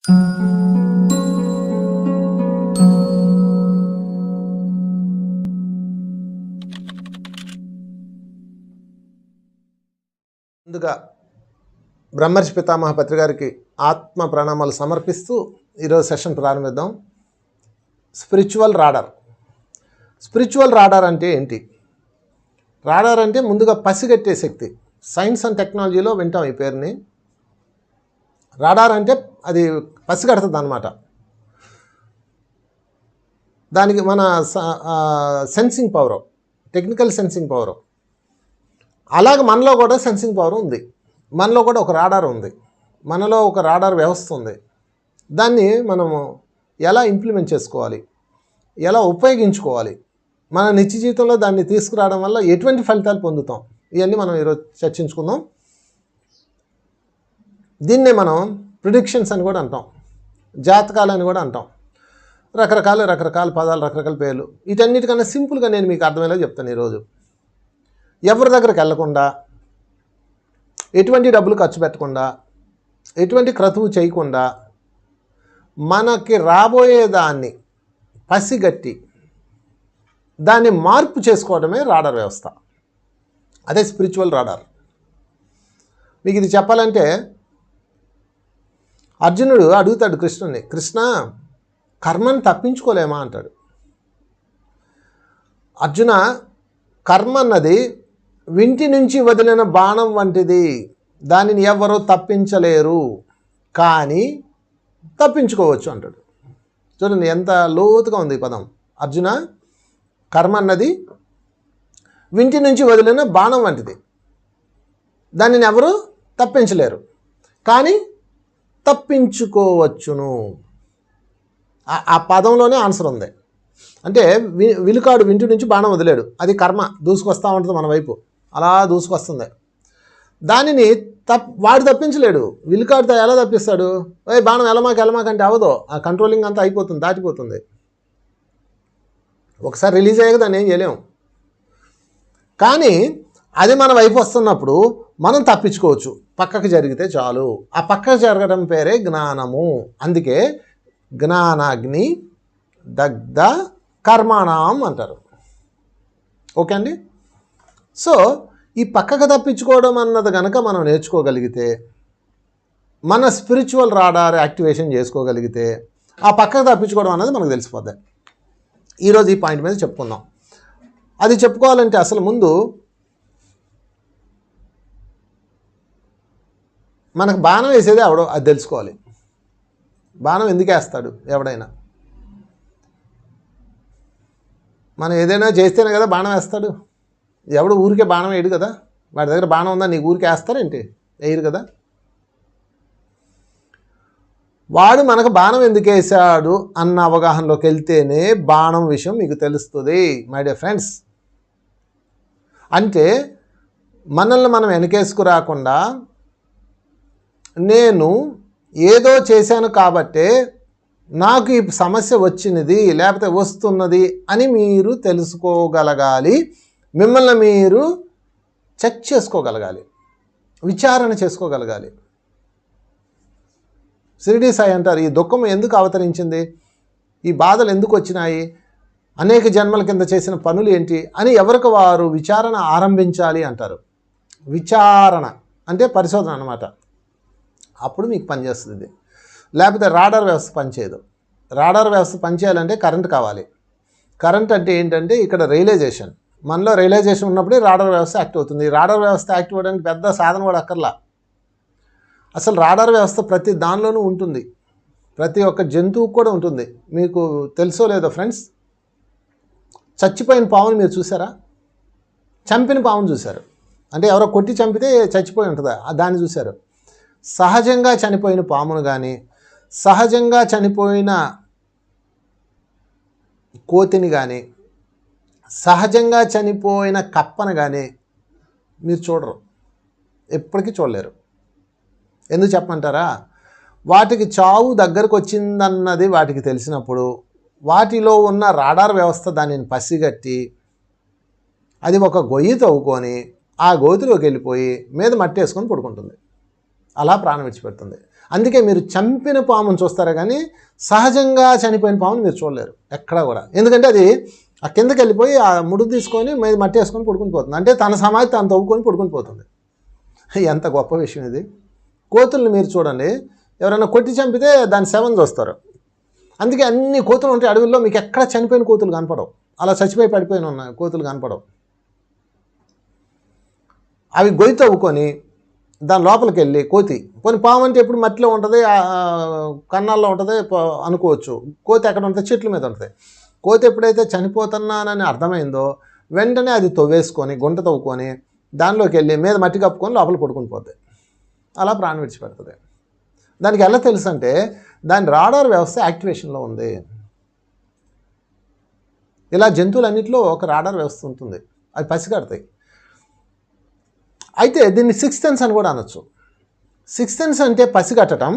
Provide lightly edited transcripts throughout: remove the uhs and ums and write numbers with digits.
ముందుగా బ్రహ్మర్షి పితామహ పత్రి గారికి ఆత్మ ప్రణామాలు సమర్పిస్తూ ఈరోజు సెషన్ ప్రారంభిద్దాం. Spiritual radar. స్పిరిచువల్ రాడార్ అంటే ఏంటి? రాడార్ అంటే ముందుగా పసిగట్టే శక్తి. సైన్స్ అండ్ టెక్నాలజీలో వింటాం ఈ పేరుని. రాడార్ అంటే అది పసిగడుతుంది అన్నమాట. దానికి మన sensing power, technical sensing power. అలాగే మనలో కూడా సెన్సింగ్ పవర్ ఉంది. మనలో కూడా ఒక రాడార్ ఉంది. మనలో ఒక రాడార్ వ్యవస్థ ఉంది. దాన్ని మనము ఎలా ఇంప్లిమెంట్ చేసుకోవాలి, ఎలా ఉపయోగించుకోవాలి, మన నిత్య జీవితంలో దాన్ని తీసుకురావడం వల్ల ఎటువంటి ఫలితాలు పొందుతాం, ఇవన్నీ మనం ఈరోజు చర్చించుకుందాం. దీన్నే మనం ప్రిడిక్షన్స్ అని కూడా అంటాం, జాతకాలు అని కూడా అంటాం. రకరకాల పదాలు, రకరకాల పేర్లు. వీటన్నిటికన్నా సింపుల్గా నేను మీకు అర్థమయ్యేలా చెప్తాను ఈరోజు. ఎవరి దగ్గరికి వెళ్లకుండా, ఎటువంటి డబ్బులు ఖర్చు పెట్టకుండా, ఎటువంటి క్రతువు చేయకుండా మనకి రాబోయేదాన్ని పసిగట్టి దాన్ని మార్పు చేసుకోవడమే రాడార్ వ్యవస్థ. అదే స్పిరిచువల్ రాడార్. మీకు ఇది చెప్పాలంటే అర్జునుడు అడుగుతాడు కృష్ణుని, కృష్ణ కర్మను తప్పించుకోలేమా అంటాడు. అర్జున, కర్మ అన్నది వింటి నుంచి వదిలిన బాణం వంటిది, దానిని ఎవరూ తప్పించలేరు, కానీ తప్పించుకోవచ్చు అంటాడు. చూడండి ఎంత లోతుగా ఉంది ఈ పదం. అర్జున, కర్మ అన్నది వింటి నుంచి వదిలిన బాణం వంటిది, దానిని ఎవరు తప్పించలేరు, కానీ తప్పించుకోవచ్చును. ఆ పదంలోనే ఆన్సర్ ఉంది. అంటే విలుకాడు వింటి నుంచి బాణం వదిలేడు, అది కర్మ దూసుకొస్తూ ఉంటుంది మన వైపు, అలా దూసుకొస్తుంది. దానిని వాడు తప్పించలేడు. విలుకాడితో ఎలా తప్పిస్తాడు? బాణం వెళ్ళమాకంటే అవదో, ఆ కంట్రోలింగ్ అంతా అయిపోతుంది, దాటిపోతుంది. ఒకసారి రిలీజ్ అయ్యాక దాన్ని ఏం చేయలేము. కానీ అది మన వైపు వస్తున్నప్పుడు మనం తప్పించుకోవచ్చు, పక్కకు జరిగితే చాలు. ఆ పక్కకు జరగడం పేరే జ్ఞానము. అందుకే జ్ఞానాగ్ని దగ్ధ కర్మాణం అంటారు. ఓకే అండి. సో ఈ పక్కకు తప్పించుకోవడం అన్నది కనుక మనం నేర్చుకోగలిగితే, మన స్పిరిచువల్ రాడార్ యాక్టివేషన్ చేసుకోగలిగితే, ఆ పక్కకు తప్పించుకోవడం అన్నది మనకు తెలిసిపోద్ది. ఈరోజు ఈ పాయింట్ మీద చెప్పుకుందాం. అది చెప్పుకోవాలంటే అసలు ముందు మనకు బాణం వేసేది ఎవడో అది తెలుసుకోవాలి. బాణం ఎందుకు వేస్తాడు ఎవడైనా? మనం ఏదైనా చేస్తేనే కదా బాణం వేస్తాడు. ఎవడు ఊరికే బాణం వేయడు కదా. వాడి దగ్గర బాణం ఉందా, నీకు ఊరికే వేస్తారేంటి? వేయరు కదా. వాడు మనకు బాణం ఎందుకు వేసాడు అన్న అవగాహనలోకి వెళ్తేనే బాణం విషయం మీకు తెలుస్తుంది మై డియర్ ఫ్రెండ్స్. అంటే మనల్ని మనం వెనకేసుకురాకుండా, నేను ఏదో చేశాను కాబట్టే నాకు ఈ సమస్య వచ్చినది లేకపోతే వస్తున్నది అని మీరు తెలుసుకోగలగాలి. మిమ్మల్ని మీరు చెక్ చేసుకోగలగాలి, విచారణ చేసుకోగలగాలి. షిరిడీ సాయి అంటారు, ఈ దుఃఖం ఎందుకు అవతరించింది, ఈ బాధలు ఎందుకు వచ్చినాయి, అనేక జన్మల కింద చేసిన పనులు ఏంటి అని ఎవరికి వారు విచారణ ఆరంభించాలి అంటారు. విచారణ అంటే పరిశోధన అన్నమాట. అప్పుడు మీకు పనిచేస్తుంది. లేకపోతే రాడార్ వ్యవస్థ పనిచేయదు. రాడార్ వ్యవస్థ పనిచేయాలంటే కరెంట్ కావాలి. కరెంట్ అంటే ఏంటంటే ఇక్కడ రియలైజేషన్. మనలో రియలైజేషన్ ఉన్నప్పుడే రాడార్ వ్యవస్థ యాక్టివ్ అవుతుంది. రాడార్ వ్యవస్థ యాక్టివ్ అవ్వడానికి పెద్ద సాధన కూడా అక్కర్లా. అసలు రాడార్ వ్యవస్థ ప్రతి దానిలోనూ ఉంటుంది. ప్రతి ఒక్క జంతువుకు కూడా ఉంటుంది. మీకు తెలుసో లేదో ఫ్రెండ్స్, చచ్చిపోయిన పావుని మీరు చూసారా? చంపిన పావును చూశారు. అంటే ఎవరో కొట్టి చంపితే చచ్చిపోయి ఉంటుందా, దాన్ని చూశారు. సహజంగా చనిపోయిన పామును కానీ, సహజంగా చనిపోయిన కోతిని కానీ, సహజంగా చనిపోయిన కప్పను కానీ మీరు చూడరు, ఎప్పటికీ చూడలేరు. ఎందుకు చెప్పమంటారా? వాటికి చావు దగ్గరకు వచ్చిందన్నది వాటికి తెలిసినప్పుడు వాటిలో ఉన్న రాడార్ వ్యవస్థ దానిని పసిగట్టి అది ఒక గొయ్యి తవ్వుకొని ఆ గోతిలోకి వెళ్ళిపోయి మీద మట్టి వేసుకొని పడుకుంటుంది. అలా ప్రాణం విడిచిపెడుతుంది. అందుకే మీరు చంపిన పామును చూస్తారా కానీ సహజంగా చనిపోయిన పామును మీరు చూడలేరు ఎక్కడా కూడా. ఎందుకంటే అది ఆ కిందకి వెళ్ళిపోయి ఆ ముడుగు తీసుకొని మీద మట్టి వేసుకొని పడుకుని పోతుంది. అంటే తన సమాధి తను తవ్వుకొని పడుకుని పోతుంది. ఎంత గొప్ప విషయం ఇది. కోతుల్ని మీరు చూడండి, ఎవరైనా కొట్టి చంపితే దాని శవం చూస్తారు. అందుకే అన్ని కోతులు ఉంటాయి అడవుల్లో, మీకు ఎక్కడ చనిపోయిన కోతులు కనపడవు. అలా చచ్చిపోయి పడిపోయిన ఉన్నాయి కోతులు కనపడవు. అవి గొయ్యి తవ్వుకొని దాని లోపలికి వెళ్ళి కోతి, కొన్ని పాము అంటే ఎప్పుడు మట్టిలో ఉంటుంది, కన్నాల్లో ఉంటుంది అనుకోవచ్చు. కోతి ఎక్కడ ఉంటుంది? చెట్ల మీద ఉంటుంది. కోతి ఎప్పుడైతే చనిపోతున్నానని అర్థమైందో వెంటనే అది తవ్వేసుకొని గుంట తవ్వుకొని దానిలోకి వెళ్ళి మీద మట్టి కప్పుకొని లోపల పడుకుని పోతుంది. అలా ప్రాణం విడిచిపెడుతుంది. దానికి ఎలా తెలుసు అంటే దాని రాడార్ వ్యవస్థ యాక్టివేషన్లో ఉంది. ఇలా జంతువులన్నింటిలో ఒక రాడార్ వ్యవస్థ ఉంటుంది, అవి పసిగడతాయి. అయితే దీన్ని సిక్స్త్ సెన్స్ అని కూడా అనొచ్చు. సిక్స్త్ సెన్స్ అంటే పసిగట్టడం,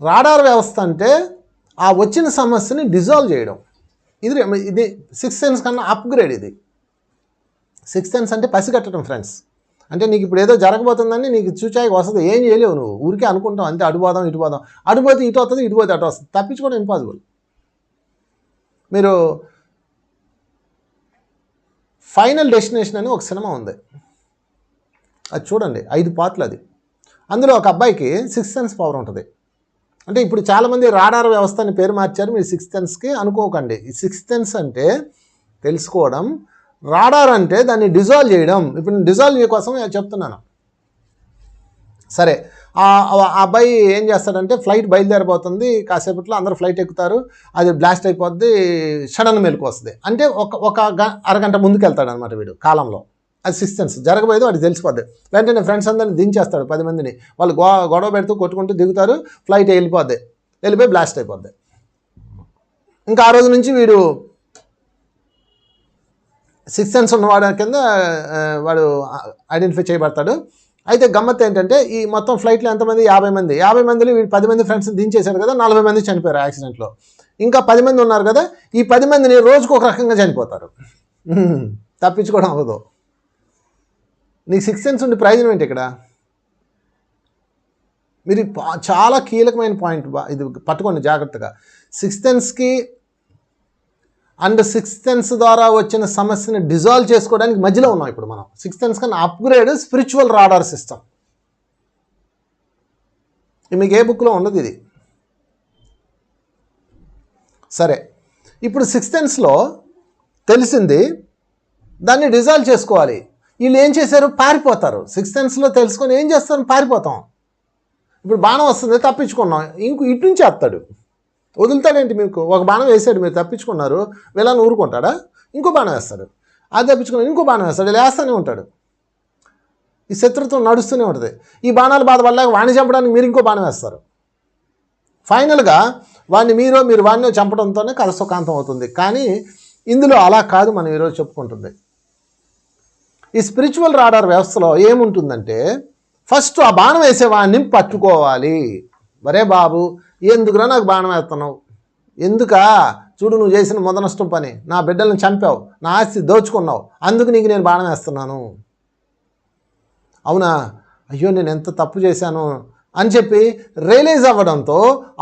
రాడార్ వ్యవస్థ అంటే ఆ వచ్చిన సమస్యని డిజాల్వ్ చేయడం. ఇది సిక్స్త్ సెన్స్ కన్నా అప్గ్రేడ్. ఇది సిక్స్త్ సెన్స్ అంటే పసిగట్టడం ఫ్రెండ్స్. అంటే నీకు ఇప్పుడు ఏదో జరగబోతుందని నీకు చూచాయికి వస్తుంది, ఏం చేయలేవు, నువ్వు ఊరికే అనుకుంటావు అంతే. అటుపోదాం ఇటుపోదాం, అటుపోతే ఇటు వస్తుంది, ఇటుపోతే అటు వస్తుంది, తప్పించుకోవడం ఇంపాసిబుల్. మీరు ఫైనల్ డెస్టినేషన్ అని ఒక సినిమా ఉంది, అది చూడండి, 5 పార్ట్లు అది. అందులో ఒక అబ్బాయికి సిక్స్త్ సెన్స్ పవర్ ఉంటుంది. అంటే ఇప్పుడు చాలామంది రాడార్ వ్యవస్థ అని పేరు మార్చారు, మీరు సిక్స్త్ సెన్స్కి అనుకోకండి. ఈ సిక్స్త్ సెన్స్ అంటే తెలుసుకోవడం, రాడార్ అంటే దాన్ని డిజాల్వ్ చేయడం. ఇప్పుడు నేను డిజాల్వ్ చేయ కోసం చెప్తున్నాను. సరే, ఆ అబ్బాయి ఏం చేస్తాడంటే ఫ్లైట్ బయలుదేరిపోతుంది, కాసేపట్లో అందరూ ఫ్లైట్ ఎక్కుతారు, అది బ్లాస్ట్ అయిపోద్ది, సడన్ మెలకు వస్తుంది. అంటే ఒక అరగంట ముందుకు వెళ్తాడు అనమాట వీడు కాలంలో. అది సిక్స్త్ సెన్స్. జరగబోయేది వాడికి తెలిసిపోద్ది. వెంటనే ఫ్రెండ్స్ అందరిని దించేస్తాడు, 10 మందిని. వాళ్ళు గొడవ పెడుతూ కొట్టుకుంటూ దిగుతారు, ఫ్లైట్ వెళ్ళిపోయి బ్లాస్ట్ అయిపోద్ది. ఇంకా ఆ రోజు నుంచి వీడు సిక్స్త్ సెన్స్ ఉన్నవాడు కింద వాడు ఐడెంటిఫై చేయబడతాడు. అయితే గమ్మత్ ఏంటంటే ఈ మొత్తం ఫ్లైట్లో ఎంతమంది? 50 మంది. 50 మందిలో వీడు 10 మంది ఫ్రెండ్స్ని దించేశారు కదా, 40 మంది చనిపోయారు యాక్సిడెంట్లో. ఇంకా 10 మంది ఉన్నారు కదా, ఈ 10 మందిని రోజుకు ఒక రకంగా చనిపోతారు. తప్పించుకోవడం అవ్వదు. నీకు సిక్స్త్ సెన్స్ ఉండి ప్రయోజనం ఏంటి ఇక్కడ? మీరు చాలా కీలకమైన పాయింట్, ఇది పట్టుకోండి జాగ్రత్తగా. సిక్స్త్ సెన్స్కి అండ్ సిక్స్త్ సెన్స్ ద్వారా వచ్చిన సమస్యని డిజాల్వ్ చేసుకోవడానికి మధ్యలో ఉన్నాం ఇప్పుడు మనం. సిక్స్త్ సెన్స్ కన్నా అప్గ్రేడ్ స్పిరిచువల్ రాడార్ సిస్టమ్. మీకు ఏ బుక్లో ఉండదు ఇది. సరే, ఇప్పుడు సిక్స్త్ సెన్స్లో తెలిసింది, దాన్ని డిజాల్వ్ చేసుకోవాలి. వీళ్ళు ఏం చేశారు? పారిపోతారు. సిక్స్త్ సెన్స్లో తెలుసుకొని ఏం చేస్తారు? పారిపోతాం. ఇప్పుడు బాణం వస్తుంది, తప్పించుకున్నాం, ఇటు నుంచి వేస్తాడు, వదులుతాడేంటి? మీకు ఒక బాణం వేసాడు, మీరు తప్పించుకున్నారు, వీళ్ళని ఊరుకుంటాడా? ఇంకో బాణం వేస్తాడు, అది తప్పించుకున్నాడు, ఇంకో బాణం వేస్తాడు, ఇలా వేస్తూనే ఉంటాడు. ఈ శత్రుత్వం నడుస్తూనే ఉంటుంది. ఈ బాణాల బాధ వల్ల వాణ్ణి చంపడానికి మీరు ఇంకో బాణం వేస్తారు. ఫైనల్గా మీరు వాడిని చంపడంతోనే కథ సుఖాంతం అవుతుంది. కానీ ఇందులో అలా కాదు మనం ఈరోజు చెప్పుకుంటుంది. ఈ స్పిరిచువల్ రాడార్ వ్యవస్థలో ఏముంటుందంటే, ఫస్ట్ ఆ బాణం వేసేవాడిని పట్టుకోవాలి. మరే బాబు, ఎందుకురా నాకు బాణం వేస్తున్నావు? ఎందుకా? చూడు, నువ్వు చేసిన మొదనష్టం పని, నా బిడ్డలను చంపావు, నా ఆస్తి దోచుకున్నావు, అందుకు నీకు నేను బాణం వేస్తున్నాను. అవునా? అయ్యో, నేను ఎంత తప్పు చేశాను అని చెప్పి రియలైజ్ అవ్వడంతో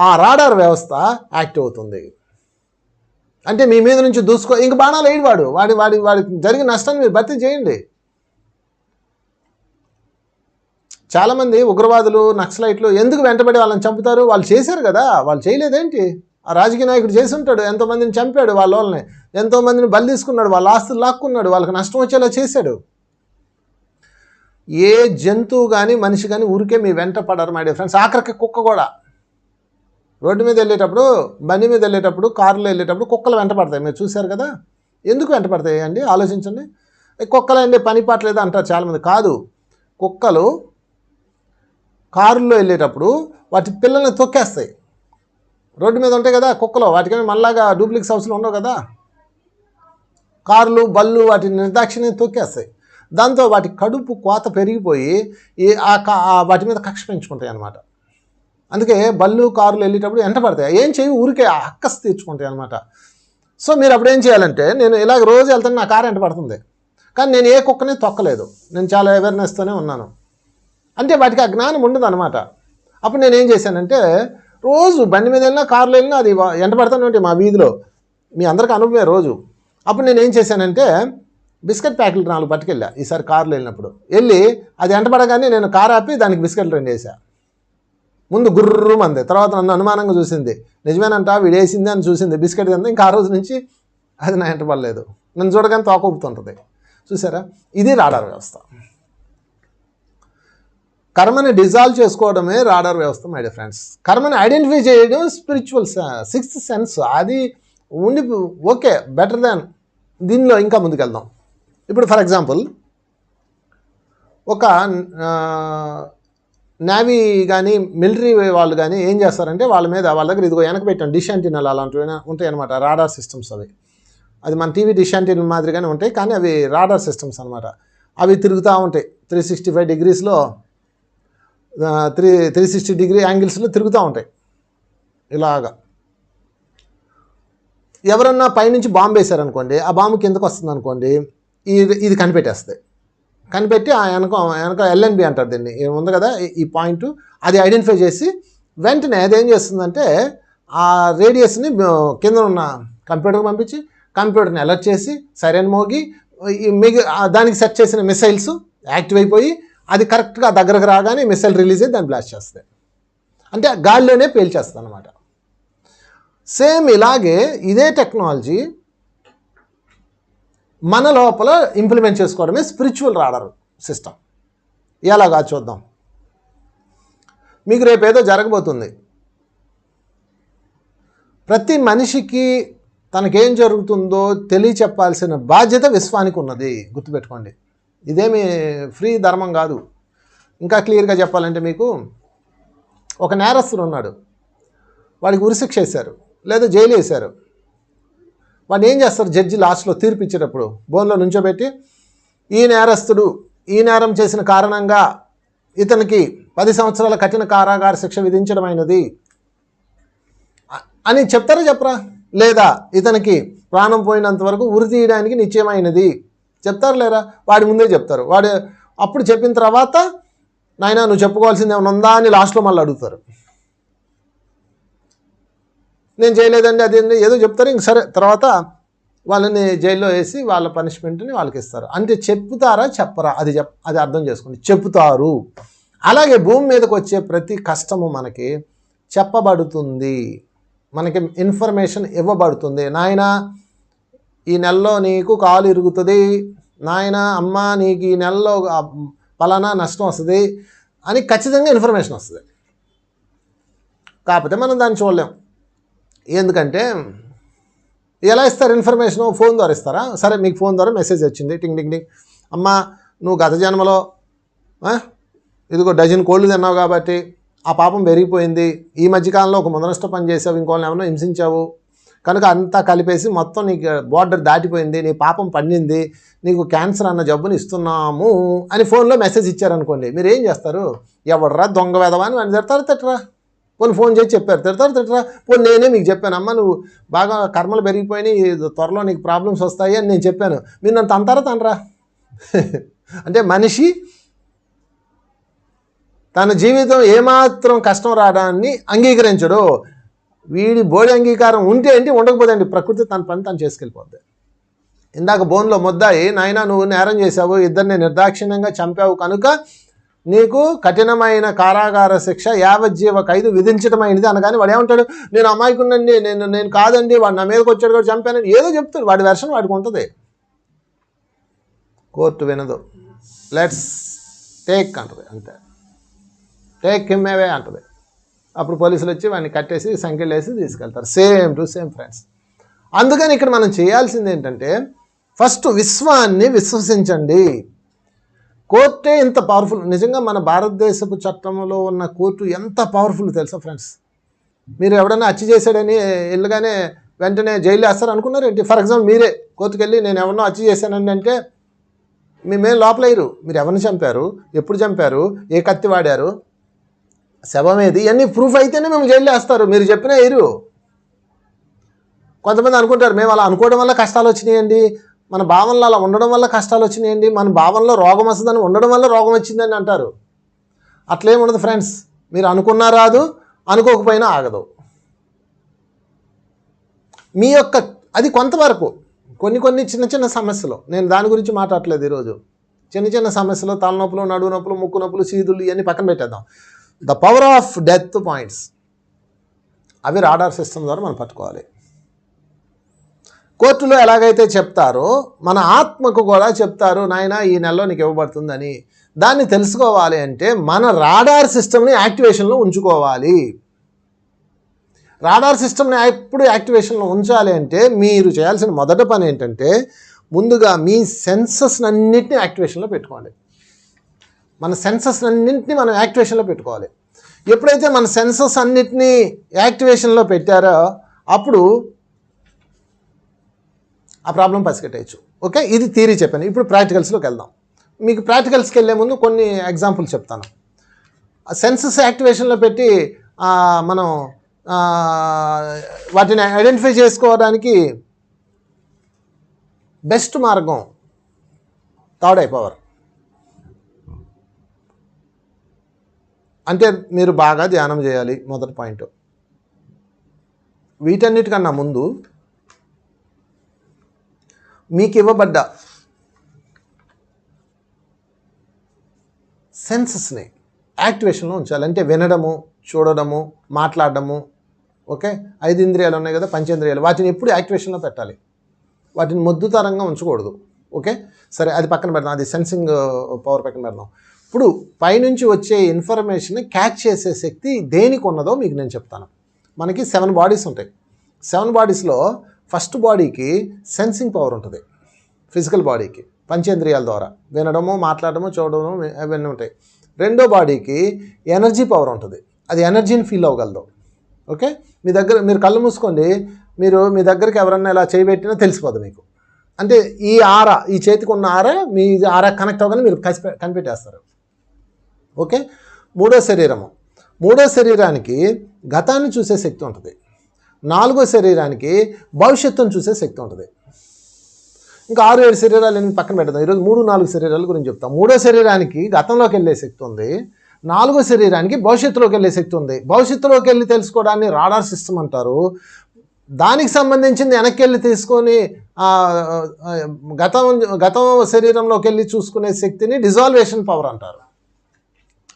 ఆ రాడార్ వ్యవస్థ యాక్టివ్ అవుతుంది. అంటే మీ మీద నుంచి ఇంక బాణాలు వేయడు వాడికి జరిగిన నష్టాన్ని మీరు భర్తీ చేయండి. చాలామంది ఉగ్రవాదులు, నక్సలైట్లు ఎందుకు వెంటబడి వాళ్ళని చంపుతారు? వాళ్ళు చేశారు కదా, వాళ్ళు చేయలేదేంటి? ఆ రాజకీయ నాయకుడు చేసి ఉంటాడు, ఎంతోమందిని చంపాడు, వాళ్ళని ఎంతోమందిని బలి తీసుకున్నాడు, వాళ్ళ ఆస్తులు లాక్కున్నాడు, వాళ్ళకి నష్టం వచ్చేలా చేశాడు. ఏ జంతువు కానీ మనిషి కానీ ఊరికే మీ వెంట పడరు మై డియర్ ఫ్రెండ్స్. ఆఖరికి కుక్క కూడా రోడ్డు మీద వెళ్ళేటప్పుడు, బండి మీద వెళ్ళేటప్పుడు, కారులో వెళ్ళేటప్పుడు కుక్కలు వెంట పడతాయి. మీరు చూశారు కదా, ఎందుకు వెంట పడతాయి అండి? ఆలోచించండి. కుక్కలు అండి పని పాటలేదు అంటారు చాలామంది. కాదు, కుక్కలు కారులో వెళ్ళేటప్పుడు వాటి పిల్లల్ని తొక్కేస్తాయి. రోడ్డు మీద ఉంటాయి కదా కుక్కలు, వాటికైనా మళ్ళాగా డూప్లిక్స్ హౌస్లో ఉండవు కదా, కార్లు బళ్ళు వాటి నిర్దాక్షిణ్యం తొక్కేస్తాయి. దాంతో వాటి కడుపు కోత పెరిగిపోయి వాటి మీద కక్ష పెంచుకుంటాయి అన్నమాట. అందుకే బళ్ళు కార్లు వెళ్ళేటప్పుడు వెంట పడతాయి. ఏం చేయి, ఊరికే అక్కస్ తీర్చుకుంటాయి అనమాట. సో మీరు అప్పుడు ఏం చేయాలంటే, నేను ఇలాగ రోజు వెళ్తాను, నా కారు వెంట పడుతుంది, కానీ నేను ఏ కుక్కని తొక్కలేదు, నేను చాలా అవేర్నెస్తోనే ఉన్నాను. అంటే వాటికి ఆ జ్ఞానం ఉండదు అనమాట. అప్పుడు నేనేం చేశానంటే రోజు బండి మీద వెళ్ళినా కారులో వెళ్ళినా అది ఎంట పడుతూనే ఉంటాయి మా వీధిలో, మీ అందరికీ అనుభవమే రోజు. అప్పుడు నేనేం చేశానంటే బిస్కెట్ ప్యాకెట్లు 4 పట్టుకెళ్ళా ఈసారి కారులో వెళ్ళినప్పుడు. వెళ్ళి అది ఎంటపడగానే నేను కారు ఆపి దానికి బిస్కెట్లు 2 వేసా. ముందు గుర్రు మంది, తర్వాత నన్ను అనుమానంగా చూసింది, నిజమేనంట వీడు వేసింది అని చూసింది, బిస్కెట్ తింది. ఇంకా ఆ రోజు నుంచి అది నా ఎంటపడలేదు, నన్ను చూడగానే తోకూపుతుంటుంది. చూసారా, ఇది రాడార్ వ్యవస్థ. కర్మని డిజాల్వ్ చేసుకోవడమే రాడార్ వ్యవస్థ మై డియర్ ఫ్రెండ్స్. కర్మని ఐడెంటిఫై చేయడం స్పిరిచువల్ 6th సెన్స్. అది ఉండి ఓకే, బెటర్ దాన్ దీనిలో ఇంకా ముందుకెళ్దాం. ఇప్పుడు ఫర్ ఎగ్జాంపుల్ ఒక నేవీ కానీ మిలిటరీ వాళ్ళు కానీ ఏం చేస్తారంటే వాళ్ళ దగ్గర ఇదిగో వెనక పెట్టాను డిష్ యాంటీనాలు అలాంటివి ఉంటాయి అనమాట, రాడార్ సిస్టమ్స్. అది మన టీవీ డిష్ యాంటీనా మాదిరిగానే ఉంటాయి, కానీ అవి రాడార్ సిస్టమ్స్ అనమాట. అవి తిరుగుతూ ఉంటాయి 365 డిగ్రీస్లో, 360 డిగ్రీ యాంగిల్స్లో తిరుగుతూ ఉంటాయి ఇలాగా. ఎవరన్నా పైనుంచి బాంబు వేశారనుకోండి, ఆ బాంబు కిందకు వస్తుంది అనుకోండి, ఇది కనిపెట్టేస్తుంది. కనిపెట్టి ఆ వెనక ఎల్ఎన్బి అంటారు దీన్ని, ఉంది కదా ఈ పాయింట్, అది ఐడెంటిఫై చేసి వెంటనే అదేం చేస్తుందంటే ఆ రేడియస్ని కింద ఉన్న కంప్యూటర్కి పంపించి కంప్యూటర్ని అలర్ట్ చేసి సైరన్ మోగి దానికి సెట్ చేసిన మిసైల్స్ యాక్టివ్ అయిపోయి అది కరెక్ట్గా దగ్గరకు రాగానే మిసైల్ రిలీజ్ అయ్యి దాన్ని బ్లాస్ట్ చేస్తుంది. అంటే గాలిలోనే పేల్చేస్తుంది అనమాట. సేమ్ ఇలాగే ఇదే టెక్నాలజీ మన లోపల ఇంప్లిమెంట్ చేసుకోవడమే స్పిరిచువల్ రాడార్ సిస్టమ్. ఎలాగా చూద్దాం. మీకు రేపేదో జరగబోతుంది. ప్రతి మనిషికి తనకేం జరుగుతుందో తెలియచెప్పాల్సిన బాధ్యత విశ్వానికి ఉన్నది, గుర్తుపెట్టుకోండి. ఇదేమి ఫ్రీ ధర్మం కాదు. ఇంకా క్లియర్గా చెప్పాలంటే మీకు ఒక నేరస్తుడు ఉన్నాడు, వాడికి ఉరిశిక్ష వేశారు లేదా జైలు వేశారు. వాడిని ఏం చేస్తారు జడ్జి లాస్ట్లో తీర్పు ఇచ్చేటప్పుడు బోన్లో నుంచోబెట్టి ఈ నేరస్తుడు ఈ నేరం చేసిన కారణంగా ఇతనికి 10 సంవత్సరాల కఠిన కారాగార శిక్ష విధించడమైనది అని చెప్తారా చెప్పరా? లేదా ఇతనికి ప్రాణం పోయినంత వరకు ఉరి తీయడానికి నిశ్చయమైనది చెప్తారు లేరా? వాడి ముందే చెప్తారు. వాడు అప్పుడు చెప్పిన తర్వాత నాయనా నువ్వు చెప్పుకోవాల్సింది ఏమైనా ఉందా అని లాస్ట్లో మళ్ళీ అడుగుతారు. నేను చేయలేదండి అది ఏదో చెప్తారు. ఇంక సరే తర్వాత వాళ్ళని జైల్లో వేసి వాళ్ళ పనిష్మెంట్ని వాళ్ళకి ఇస్తారు. అంటే చెప్తారా చెప్పరా అది అర్థం చేసుకోండి. చెప్తారు. అలాగే భూమి మీదకి వచ్చే ప్రతి కష్టము మనకి చెప్పబడుతుంది, మనకి ఇన్ఫర్మేషన్ ఇవ్వబడుతుంది. నాయన ఈ నెలలో నీకు కాలు ఇరుగుతుంది, నాయన అమ్మ నీకు ఈ నెలలో పలానా నష్టం వస్తుంది అని ఖచ్చితంగా ఇన్ఫర్మేషన్ వస్తుంది. కాకపోతే మనం దాన్ని చూడలేం. ఎందుకంటే ఎలా ఇస్తారు ఇన్ఫర్మేషను? ఫోన్ ద్వారా ఇస్తారా? సరే మీకు ఫోన్ ద్వారా మెసేజ్ వచ్చింది, టింగ్ టింగ్ టింగ్, అమ్మ నువ్వు గత జన్మలో ఇదిగో డజన్ కోళ్ళు తిన్నావు కాబట్టి ఆ పాపం పెరిగిపోయింది, ఈ మధ్యకాలంలో ఒక ముదనష్ట పని చేసావు, ఇంకోళ్ళని ఏమన్నా హింసించావు కనుక అంతా కలిపేసి మొత్తం నీకు బోర్డర్ దాటిపోయింది, నీ పాపం పండింది, నీకు క్యాన్సర్ అన్న జబ్బుని ఇస్తున్నాము అని ఫోన్లో మెసేజ్ ఇచ్చారనుకోండి. మీరు ఏం చేస్తారు? ఎవడరా దొంగ వెదవా అని వాడిని తిడతారు తిట్టరా? పోనీ ఫోన్ చేసి చెప్పారు తిడతారు తిట్టరా? పోనీ నేనే మీకు చెప్పాను, అమ్మ నువ్వు బాగా కర్మలు పెరిగిపోయినాయి, త్వరలో నీకు ప్రాబ్లమ్స్ వస్తాయి అని నేను చెప్పాను, మీరు నన్ను తంతారా తండ్రా? అంటే మనిషి తన జీవితం ఏమాత్రం కష్టం రావడాన్ని అంగీకరించడు. వీడి బోడి అంగీకారం ఉంటే ఏంటి, ఉండకపోతే ఏంటి, ప్రకృతి తన పని తను చేసుకెళ్ళిపోద్ది. ఇందాక బోన్లో ముద్దాయి నాయన నువ్వు నేరం చేశావు, ఇద్దరిని నిర్దాక్షిణ్యంగా చంపావు కనుక నీకు కఠినమైన కారాగార శిక్ష యావజ్జీవ ఖైదు విధించడమైనది అనగానే వాడు ఏమంటాడు? నేను అమాయకునండి, నేను కాదండి, వాడు నా మీదకి వచ్చాడు కూడా చంపానని ఏదో చెప్తాడు. వాడి వెర్షన్ వాడికి ఉంటుంది. కోర్టు వినదు. లెట్స్ టేక్ అంటది, అంతే. టేక్ హిమ్ అవే అంటది. అప్పుడు పోలీసులు వచ్చి వాడిని కట్టేసి సంఖ్యలు వేసి తీసుకెళ్తారు. Same to same friends. అందుకని ఇక్కడ మనం చేయాల్సింది ఏంటంటే ఫస్ట్ విశ్వాన్ని విశ్వసించండి. కోర్టే ఇంత పవర్ఫుల్. నిజంగా మన భారతదేశపు చట్టంలో ఉన్న కోర్టు ఎంత పవర్ఫుల్ తెలుసా ఫ్రెండ్స్? మీరు ఎవడన్నా హత్య చేశాడని వెళ్ళగానే వెంటనే జైలు వేస్తారు అనుకున్నారు ఏంటి? ఫర్ ఎగ్జాంపుల్ మీరే కోర్టుకు వెళ్ళి నేను ఎవరినో హత్య చేశానండి అంటే మేమేం లోపల వేయరు. మీరు ఎవరిని చంపారు, ఎప్పుడు చంపారు, ఏ కత్తి వాడారు, శవం ఏది, ఇవన్నీ ప్రూఫ్ అయితేనే మేము జైలు వేస్తారు. మీరు చెప్పినా వేయరు. కొంతమంది అనుకుంటారు మేము అలా అనుకోవడం వల్ల కష్టాలు వచ్చినాయండి, మన భావనలో అలా ఉండడం వల్ల కష్టాలు వచ్చినాయండి, మన భావనలో రోగం వస్తుందని ఉండడం వల్ల రోగం వచ్చిందని అంటారు. అట్లేముండదు ఫ్రెండ్స్. మీరు అనుకున్నా రాదు, అనుకోకపోయినా ఆగదు. మీ యొక్క అది కొంతవరకు కొన్ని చిన్న చిన్న సమస్యలు, నేను దాని గురించి మాట్లాడలేదు ఈరోజు. చిన్న చిన్న సమస్యలు, తలనొప్పులు, నడువు నొప్పులు, ముక్కు నొప్పులు, సీదులు ఇవన్నీ పక్కన పెట్టేద్దాం. The power of death points అవి రాడార్ సిస్టమ్ ద్వారా మనం పట్టుకోవాలి. కోర్టులో ఎలాగైతే చెప్తారో మన ఆత్మకు కూడా చెప్తారు, నాయన ఈ నెలలో నీకు ఇవ్వబడుతుందని. దాన్ని తెలుసుకోవాలి అంటే మన రాడార్ సిస్టమ్ని యాక్టివేషన్లో ఉంచుకోవాలి. రాడార్ సిస్టమ్ని ఎప్పుడు యాక్టివేషన్లో ఉంచాలి అంటే మీరు చేయాల్సిన మొదటి పని ఏంటంటే ముందుగా మీ సెన్సెస్ అన్నింటినీ యాక్టివేషన్లో పెట్టుకోండి. మన సెన్సెస్ అన్నింటినీ మనం యాక్టివేషన్లో పెట్టుకోవాలి. ఎప్పుడైతే మన సెన్సెస్ అన్నింటినీ యాక్టివేషన్లో పెట్టారో అప్పుడు ఆ ప్రాబ్లం పసిగట్టేయచ్చు. ఓకే, ఇది థియరీ చెప్పాను. ఇప్పుడు ప్రాక్టికల్స్లోకి వెళ్దాం. మీకు ప్రాక్టికల్స్కి వెళ్ళే ముందు కొన్ని ఎగ్జాంపుల్స్ చెప్తాను. సెన్సెస్ యాక్టివేషన్లో పెట్టి మనం వాటిని ఐడెంటిఫై చేసుకోవడానికి బెస్ట్ మార్గం థర్డ్ ఐ పవర్. అంటే మీరు బాగా ధ్యానం చేయాలి, మొదటి పాయింట్. వీటన్నిటికన్నా ముందు మీకు ఇవ్వబడ్డ సెన్సెస్ని యాక్టివేషన్లో ఉంచాలి. అంటే వినడము, చూడడము, మాట్లాడడము. ఓకే, 5 ఇంద్రియాలు ఉన్నాయి కదా, పంచేంద్రియాలు, వాటిని ఎప్పుడు యాక్టివేషన్లో పెట్టాలి. వాటిని మొద్దుతరంగా ఉంచకూడదు. ఓకే, సరే, అది పక్కన పెడదాం. అది సెన్సింగ్ పవర్ పక్కన పెడదాం. ఇప్పుడు పైనుంచి వచ్చే ఇన్ఫర్మేషన్ క్యాచ్ చేసే శక్తి దేనికి ఉన్నదో మీకు నేను చెప్తాను. మనకి 7 బాడీస్ ఉంటాయి. 7 బాడీస్లో ఫస్ట్ బాడీకి సెన్సింగ్ పవర్ ఉంటుంది, ఫిజికల్ బాడీకి, పంచేంద్రియాల ద్వారా వినడము, మాట్లాడడము, చూడడము అవన్నీ ఉంటాయి. రెండో బాడీకి ఎనర్జీ పవర్ ఉంటుంది, అది ఎనర్జీని ఫీల్ అవ్వగలదు. ఓకే, మీరు కళ్ళు మూసుకోండి, మీ దగ్గరికి ఎవరన్నా ఇలా చేయబెట్టినా తెలిసిపోదు మీకు. అంటే ఈ ఆరా, ఈ చేతికి ఉన్న ఆరా మీ ఆరా కనెక్ట్ అవ్వగానే మీరు కనిపెట్టేస్తారు. ఓకే, మూడో శరీరానికి గతాన్ని చూసే శక్తి ఉంటుంది. 4వ శరీరానికి భవిష్యత్తును చూసే శక్తి ఉంటుంది. ఇంకా 6-7 శరీరాలు నేను పక్కన పెడతాను. ఈరోజు 3-4 శరీరాల గురించి చెప్తాను. 3వ శరీరానికి గతంలోకి వెళ్ళే శక్తి ఉంది, 4వ శరీరానికి భవిష్యత్తులోకి వెళ్ళే శక్తి ఉంది. భవిష్యత్తులోకి వెళ్ళి తెలుసుకోవడాన్ని రాడార్ సిస్టమ్ అంటారు. దానికి సంబంధించింది వెనక్కి వెళ్ళి తీసుకొని గతం శరీరంలోకి వెళ్ళి చూసుకునే శక్తిని డిజాల్వేషన్ పవర్ అంటారు.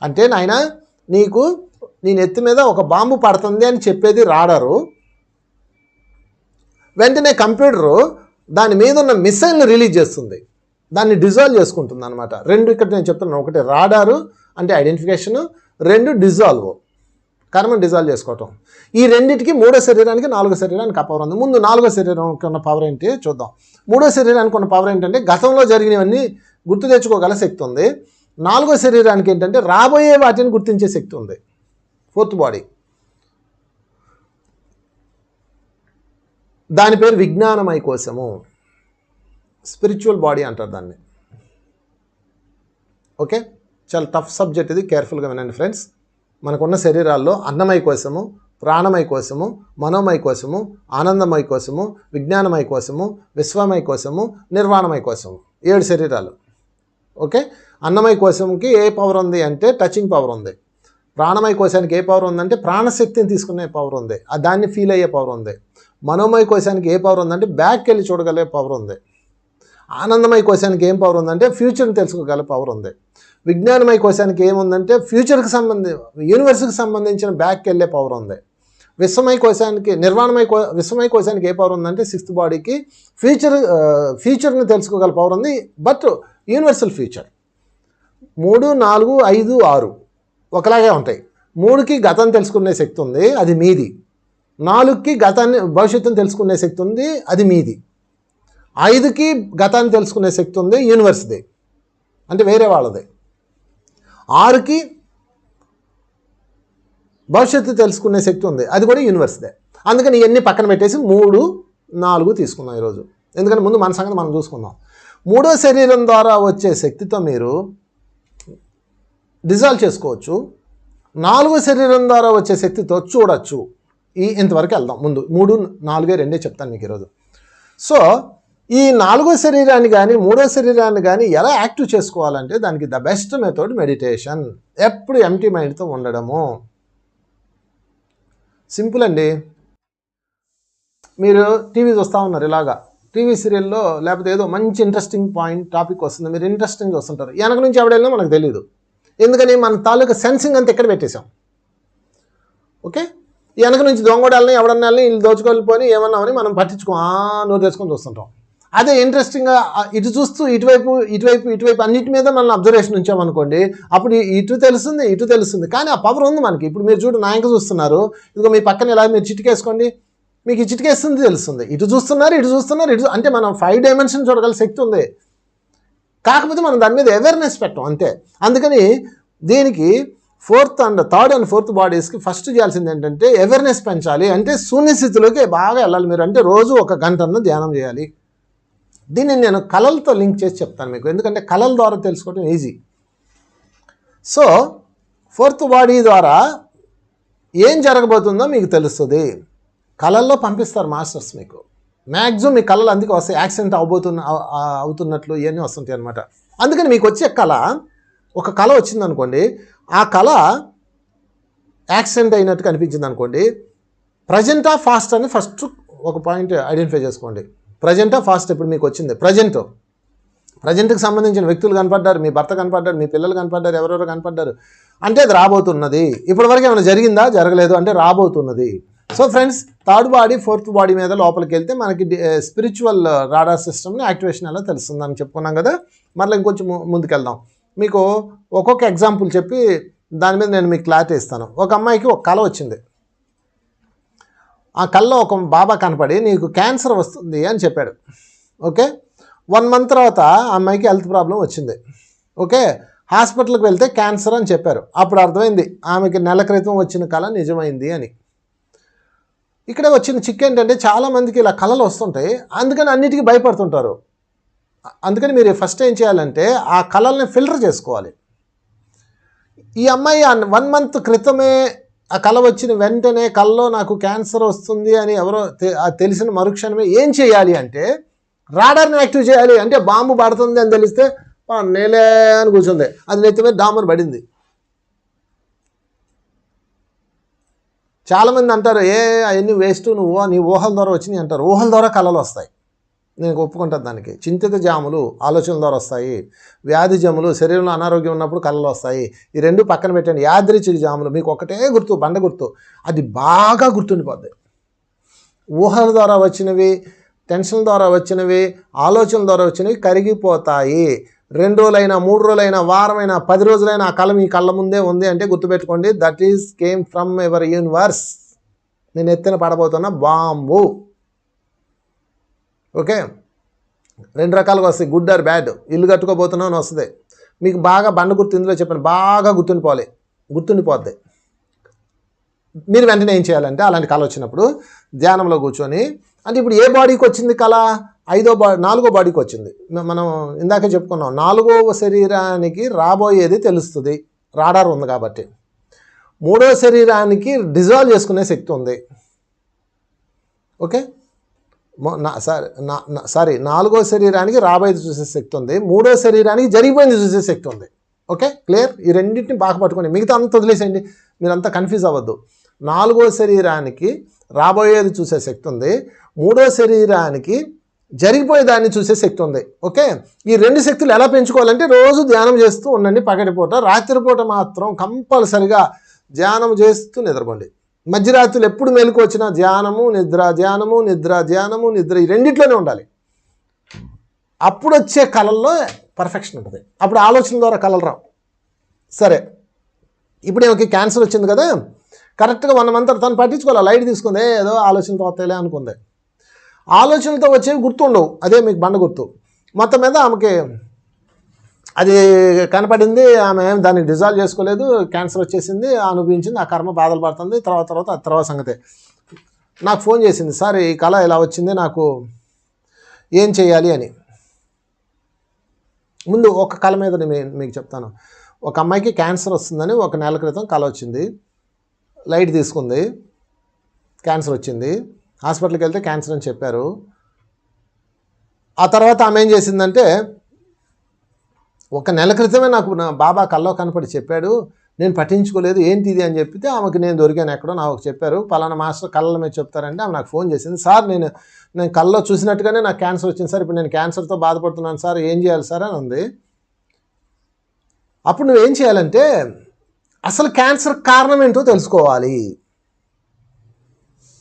అంటే నాయన నీకు నీ నెత్తి మీద ఒక బాంబు పడుతుంది అని చెప్పేది రాడారు. వెంటనే కంప్యూటరు దాని మీద ఉన్న మిసైల్ని రిలీజ్ చేస్తుంది, దాన్ని డిజాల్వ్ చేసుకుంటుంది అనమాట. 2 ఇక్కడ నేను చెప్తున్నాను. ఒకటి రాడారు అంటే ఐడెంటిఫికేషను, 2 డిజాల్వ్, కర్మను డిజాల్వ్ చేసుకోవటం. ఈ రెండింటికి 3వ శరీరానికి 4వ శరీరానికి ఆ పవర్ ఉంది. ముందు 4వ శరీరానికి ఉన్న పవర్ ఏంటి చూద్దాం. 3వ శరీరానికి ఉన్న పవర్ ఏంటంటే గతంలో జరిగినవన్నీ గుర్తు తెచ్చుకోగల శక్తి ఉంది. 4వ శరీరానికి ఏంటంటే రాబోయే వాటిని గుర్తించే శక్తి ఉంది. 4th బాడీ, దాని పేరు విజ్ఞానమయ కోశము, స్పిరిచువల్ బాడీ అంటారు దాన్ని. ఓకే, చాలా టఫ్ సబ్జెక్ట్ ఇది, కేర్ఫుల్గా వినండి ఫ్రెండ్స్. మనకున్న శరీరాల్లో అన్నమయ కోశము, ప్రాణమయ కోశము, మనోమయ కోశము, ఆనందమయ కోశము, విజ్ఞానమయ కోశము, విశ్వమయ కోశము, నిర్వాణమయ కోశము, 7 శరీరాలు. ఓకే, అన్నమయ కోశంకి ఏ పవర్ ఉంది అంటే టచింగ్ పవర్ ఉంది. ప్రాణమయ కోశానికి ఏ పవర్ ఉందంటే ప్రాణశక్తిని తీసుకునే పవర్ ఉంది, దాన్ని ఫీల్ అయ్యే పవర్ ఉంది. మనోమయ కోశానికి ఏ పవర్ ఉందంటే బ్యాక్కి వెళ్ళి చూడగలిగే పవర్ ఉంది. ఆనందమయ కోశానికి ఏం పవర్ ఉందంటే ఫ్యూచర్ని తెలుసుకోగల పవర్ ఉంది. విజ్ఞానమయ కోశానికి ఏముందంటే ఫ్యూచర్కి యూనివర్స్కి సంబంధించిన బ్యాక్కి వెళ్ళే పవర్ ఉంది. విశ్వమయ కోశానికి విశ్వమయ కోశానికి ఏ పవర్ ఉందంటే 6th బాడీకి ఫ్యూచర్ని తెలుసుకోగల పవర్ ఉంది, బట్ యూనివర్సల్ ఫ్యూచర్. 3, 4, 5, 6 ఒకలాగే ఉంటాయి. 3కి గతం తెలుసుకునే శక్తి ఉంది, అది మీది. 4కి భవిష్యత్తును తెలుసుకునే శక్తి ఉంది, అది మీది. 5కి గతాన్ని తెలుసుకునే శక్తి ఉంది, యూనివర్స్ది, అంటే వేరే వాళ్ళది. 6కి భవిష్యత్తు తెలుసుకునే శక్తి ఉంది, అది కూడా యూనివర్స్దే. అందుకని ఇవన్నీ పక్కన పెట్టేసి 3, 4 తీసుకున్నాం ఈరోజు. ఎందుకంటే ముందు మన సంగతి మనం చూసుకుందాం. 3వ శరీరం ద్వారా వచ్చే శక్తితో మీరు డిజాల్వ్ చేసుకోవచ్చు. 4వ శరీరం ద్వారా వచ్చే శక్తితో చూడొచ్చు. ఇంతవరకు వెళ్దాం. ముందు 3, 4, 2 చెప్తాను మీకు ఈరోజు. సో ఈ 4వ శరీరాన్ని కానీ 3వ శరీరాన్ని కానీ ఎలా యాక్టివ్ చేసుకోవాలంటే దానికి ద బెస్ట్ మెథడ్ మెడిటేషన్. ఎప్పుడు ఎంటీ మైండ్తో ఉండడము. సింపుల్ అండి. మీరు టీవీ చూస్తూ ఉన్నారు, ఇలాగా టీవీ సీరియల్లో లేకపోతే ఏదో మంచి ఇంట్రెస్టింగ్ టాపిక్ వస్తుంది, మీరు ఇంట్రెస్టింగ్ చూస్తుంటారు. వెనక నుంచి ఎవడైనా మనకు తెలియదు, ఎందుకని మన తాలూకా సెన్సింగ్ అంతా ఎక్కడ పెట్టేశాం. ఓకే, వెనక నుంచి దొంగడాలని ఎవడన్నాలని వీళ్ళు దోచుకొని ఏమన్నామని మనం నోరు తెచ్చుకొని చూస్తుంటాం. అదే ఇంట్రెస్టింగ్గా ఇటు చూస్తూ ఇటువైపు అన్నిటి మీద మనం అబ్జర్వేషన్ ఉంచామనుకోండి, అప్పుడు ఇటు తెలుస్తుంది. కానీ ఆ పవర్ ఉంది మనకి. ఇప్పుడు మీరు చూడు, నాయక చూస్తున్నారు, ఇదిగో మీ పక్కన ఇలా మీరు చిటికేసుకోండి, మీకు ఈ చిటికేస్తుంది తెలుస్తుంది. ఇటు చూస్తున్నారు అంటే మనం 5 డైమెన్షన్ చూడగల శక్తి ఉంది. కాకపోతే మనం దాని మీద అవేర్నెస్ పెట్టాం అంతే. అందుకని దీనికి 4th and 3rd and 4th బాడీస్కి first చేయాల్సింది ఏంటంటే అవేర్నెస్ పెంచాలి. అంటే శూన్యస్థితిలోకి బాగా వెళ్ళాలి మీరు. అంటే రోజు 1 గంటను ధ్యానం చేయాలి. దీన్ని నేను కళలతో లింక్ చేసి చెప్తాను మీకు, ఎందుకంటే కళల ద్వారా తెలుసుకోవడం ఈజీ. సో 4th బాడీ ద్వారా ఏం జరగబోతుందో మీకు తెలుస్తుంది. కళల్లో పంపిస్తారు మాస్టర్స్ మీకు. మ్యాక్సిమం మీ కళలు అందుకే వస్తాయి, యాక్సిడెంట్ అవుతున్నట్లు ఇవన్నీ వస్తుంటాయి అనమాట. అందుకని మీకు వచ్చే ఒక కళ వచ్చిందనుకోండి, ఆ కళ యాక్సిడెంట్ అయినట్టు కనిపించింది అనుకోండి, ప్రజెంటా ఫాస్ట్ అని ఫస్ట్ ఒక పాయింట్ ఐడెంటిఫై చేసుకోండి. ప్రజెంటా ఫాస్ట్ ఇప్పుడు మీకు వచ్చింది, ప్రజెంట్కి సంబంధించిన వ్యక్తులు కనపడ్డారు, మీ భర్త కనపడ్డారు, మీ పిల్లలు కనపడ్డారు, ఎవరెవరు కనపడ్డారు అంటే అది రాబోతున్నది. ఇప్పటివరకు ఏమైనా జరిగిందా, జరగలేదు అంటే రాబోతున్నది. So friends, 3rd body 4th body మీద లోపలికి వెళ్తే మనకి స్పిరిచువల్ రాడార్ సిస్టమ్ని యాక్టివేషన్ ఎలా తెలుస్తుందని చెప్పుకున్నాం కదా. మళ్ళీ ఇంకొంచెం ముందుకెళ్దాం. మీకు ఒక్కొక్క ఎగ్జాంపుల్ చెప్పి దాని మీద నేను మీకు క్లారిటీ ఇస్తాను. ఒక అమ్మాయికి ఒక కళ వచ్చింది. ఆ కళలో ఒక బాబా కనపడి నీకు క్యాన్సర్ వస్తుంది అని చెప్పాడు. ఓకే, 1 month తర్వాత ఆ అమ్మాయికి హెల్త్ ప్రాబ్లం వచ్చింది. ఓకే, హాస్పిటల్కి వెళ్తే క్యాన్సర్ అని చెప్పారు. అప్పుడు అర్థమైంది ఆమెకి నెల క్రితం వచ్చిన కళ నిజమైంది అని. ఇక్కడ వచ్చిన చిక్ ఏంటంటే చాలామందికి ఇలా కళలు వస్తుంటాయి, అందుకని అన్నిటికీ భయపడుతుంటారు. అందుకని మీరు ఫస్ట్ ఏం చేయాలంటే ఆ కళల్ని ఫిల్టర్ చేసుకోవాలి. ఈ అమ్మాయి 1 month క్రితమే ఆ కళ వచ్చిన వెంటనే కళలో నాకు క్యాన్సర్ వస్తుంది అని ఎవరో తెలిసిన మరుక్షణమే ఏం చేయాలి అంటే రాడార్ని యాక్టివ్ చేయాలి. అంటే బాంబు పడుతుంది అని తెలిస్తే నేలే అని కూర్చుంది, అది నెత్తి మీద డామర్ పడింది. చాలామంది అంటారు అవన్నీ వేస్ట్, నీ ఊహల ద్వారా వచ్చినాయి అంటారు. ఊహల ద్వారా కళలు వస్తాయి, నేను ఒప్పుకుంటాను దానికి. చింతిత జాములు ఆలోచనల ద్వారా వస్తాయి, వ్యాధి జాములు శరీరంలో అనారోగ్యం ఉన్నప్పుడు కళలు వస్తాయి. ఈ 2 పక్కన పెట్టండి. యాదృచ్ఛిక జాములు మీకు ఒకటే గుర్తు, బండ గుర్తు, అది బాగా గుర్తుండిపోద్ది. ఊహల ద్వారా వచ్చినవి, టెన్షన్ ద్వారా వచ్చినవి, ఆలోచనల ద్వారా వచ్చినవి కరిగిపోతాయి. 2 రోజులైనా 3 రోజులైనా వారమైనా 10 రోజులైనా ఆ కళ మీ కళ్ళ ముందే ఉంది అంటే గుర్తుపెట్టుకోండి, that is came from ever universe. నేను ఎత్తిన పడబోతున్న బాంబు. ఓకే, 2 రకాలుగా వస్తాయి, గుడ్ ఆర్ బ్యాడ్. ఇల్లు కట్టుకోబోతున్నావు అని వస్తుంది. మీకు బాగా బండ గుర్తు ఇందులో చెప్పాను, బాగా గుర్తుండిపోద్ది. మీరు వెంటనే ఏం చేయాలంటే అలాంటి కళ వచ్చినప్పుడు ధ్యానంలో కూర్చొని, అంటే ఇప్పుడు ఏ బాడీకి వచ్చింది కళ, 4వ బాడీకి వచ్చింది. మనం ఇందాకే చెప్పుకున్నాం, 4వ శరీరానికి రాబోయేది తెలుస్తుంది, రాడార్ ఉంది కాబట్టి. 3వ శరీరానికి డిజాల్వ్ చేసుకునే శక్తి ఉంది. ఓకే, 4వ శరీరానికి రాబోయేది చూసే శక్తి ఉంది, 3వ శరీరానికి జరిగిపోయింది చూసే శక్తి ఉంది. Okay, clear? ఈ రెండింటిని బాగా పట్టుకోండి, మిగతా అంతా వదిలేసేయండి, మీరంతా కన్ఫ్యూజ్ అవ్వద్దు. 4వ శరీరానికి రాబోయేది చూసే శక్తి ఉంది, 3వ శరీరానికి జరిగిపోయేదాన్ని చూసే శక్తి ఉంది. ఓకే, ఈ 2 శక్తులు ఎలా పెంచుకోవాలంటే రోజు ధ్యానం చేస్తూ ఉండండి. పగటిపూట, రాత్రిపూట మాత్రం కంపల్సరిగా ధ్యానం చేస్తూ నిద్రపోండి. మధ్యరాత్రులు ఎప్పుడు మెలకు వచ్చినా ధ్యానము నిద్ర ఈ రెండిట్లోనే ఉండాలి. అప్పుడు వచ్చే కళల్లో పర్ఫెక్షన్ ఉంటుంది. అప్పుడు ఆలోచన ద్వారా కళలు రావు. సరే, ఇప్పుడు ఏమో క్యాన్సర్ వచ్చింది కదా, కరెక్ట్గా 1 month తను పట్టించుకోవాలి, లైట్ తీసుకుంది, ఏదో ఆలోచనతో వస్తాయిలే అనుకుంది. ఆలోచనలతో వచ్చేవి గుర్తుండవు, అదే మీకు బండ గుర్తు. మొత్తం మీద ఆమెకి అది కనపడింది, ఆమె ఏం దానికి డిజాల్వ్ చేసుకోలేదు, క్యాన్సర్ వచ్చేసింది, అనుభవించింది, ఆ కర్మ బాధలు పడుతుంది. తర్వాత సంగతే నాకు ఫోన్ చేసింది, సార్ ఈ కళ ఇలా వచ్చింది, నాకు ఏం చేయాలి అని. ముందు ఒక కళ మీద మీకు చెప్తాను. ఒక అమ్మాయికి క్యాన్సర్ వస్తుందని 1 నెల క్రితం కళ వచ్చింది, లైట్ తీసుకుంది, క్యాన్సర్ వచ్చింది, హాస్పిటల్కి వెళ్తే క్యాన్సర్ అని చెప్పారు. ఆ తర్వాత ఆమె ఏం చేసిందంటే, 1 నెల క్రితమే నాకు నా బాబా కల్లో కనపడి చెప్పాడు, నేను పట్టించుకోలేదు, ఏంటి ఇది అని చెప్పితే ఆమెకు నేను దొరికాను ఎక్కడో నాకు చెప్పారు, పలానా మాస్టర్ కళ్ళ మీద చెప్తారంటే ఆమె నాకు ఫోన్ చేసింది. సార్ నేను కళ్ళలో చూసినట్టుగానే నాకు క్యాన్సర్ వచ్చింది సార్, ఇప్పుడు నేను క్యాన్సర్తో బాధపడుతున్నాను సార్, ఏం చేయాలి సార్ అని ఉంది. అప్పుడు నువ్వేం చేయాలంటే అసలు క్యాన్సర్ కారణం ఏంటో తెలుసుకోవాలి.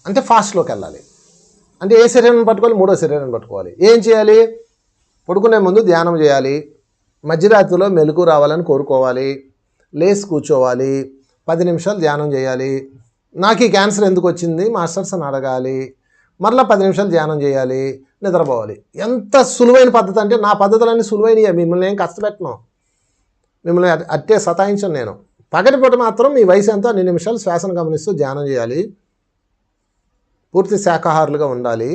అంటే ఫాస్ట్లోకి వెళ్ళాలి. అంటే ఏ శరీరాన్ని పట్టుకోవాలి? మూడో శరీరాన్ని పట్టుకోవాలి. ఏం చేయాలి? పడుకునే ముందు ధ్యానం చేయాలి, మధ్యరాత్రిలో మెలకు రావాలని కోరుకోవాలి, లేచి కూర్చోవాలి, 10 నిమిషాలు ధ్యానం చేయాలి. నాకు ఈ క్యాన్సర్ ఎందుకు వచ్చింది మాస్టర్స్ అని అడగాలి, మరలా 10 నిమిషాలు ధ్యానం చేయాలి, నిద్రపోవాలి. ఎంత సులువైన పద్ధతి అంటే నా పద్ధతులన్నీ సులువైనవి, మిమ్మల్ని ఏం కష్టపెట్టను, మిమ్మల్ని అట్టే సతాయించను నేను. పగటిపూట మాత్రం మీ వయసు ఎంతో అన్ని నిమిషాలు శ్వాసను గమనిస్తూ ధ్యానం చేయాలి, పూర్తి శాకాహారులుగా ఉండాలి.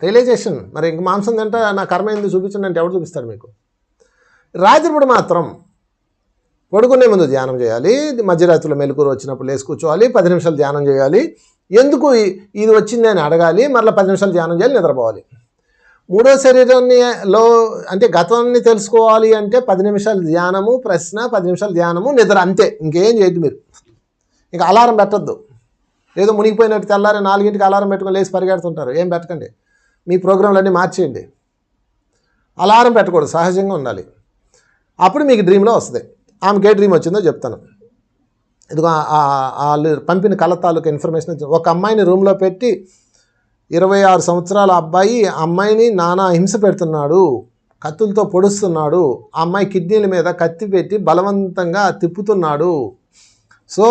రియలైజేషన్, మరి ఇంక మాంసం తింటే నా కర్మ ఎందుకు చూపించండి అంటే ఎవరు చూపిస్తాడు మీకు? రాత్రిపూట మాత్రం పడుకునే ముందు ధ్యానం చేయాలి, మధ్యరాత్రిలో మెలకువ వచ్చినప్పుడు లేచి కూర్చోవాలి, 10 నిమిషాలు ధ్యానం చేయాలి, ఎందుకు ఇది వచ్చింది అని అడగాలి, మరలా 10 నిమిషాలు ధ్యానం చేయాలి, నిద్రపోవాలి. మూడో శరీరాన్నిలో అంటే గతాన్ని తెలుసుకోవాలి అంటే 10 నిమిషాలు ధ్యానము, ప్రశ్న, 10 నిమిషాలు ధ్యానము, నిద్ర, అంతే. ఇంకేం చేయొద్దు మీరు. ఇంకా అలారం పెట్టద్దు. ఏదో మునిగిపోయినట్టు తెల్లారి 4ంటికి అలారం పెట్టుకొని లేచి పరిగెడుతుంటారు, ఏం పెట్టకండి. మీ ప్రోగ్రాంలన్నీ మార్చేయండి. అలారం పెట్టకూడదు, సహజంగా ఉండాలి. అప్పుడు మీకు డ్రీమ్లో వస్తుంది. ఆమెకి ఏ డ్రీమ్ వచ్చిందో చెప్తాను. ఇదిగో వాళ్ళు పంపిన కళ తాలూకు ఇన్ఫర్మేషన్. ఒక అమ్మాయిని రూమ్లో పెట్టి 26 సంవత్సరాల అబ్బాయి అమ్మాయిని నానా హింస పెడుతున్నాడు, కత్తులతో పొడుస్తున్నాడు, ఆ అమ్మాయి కిడ్నీల మీద కత్తి పెట్టి బలవంతంగా తిప్పుతున్నాడు. సో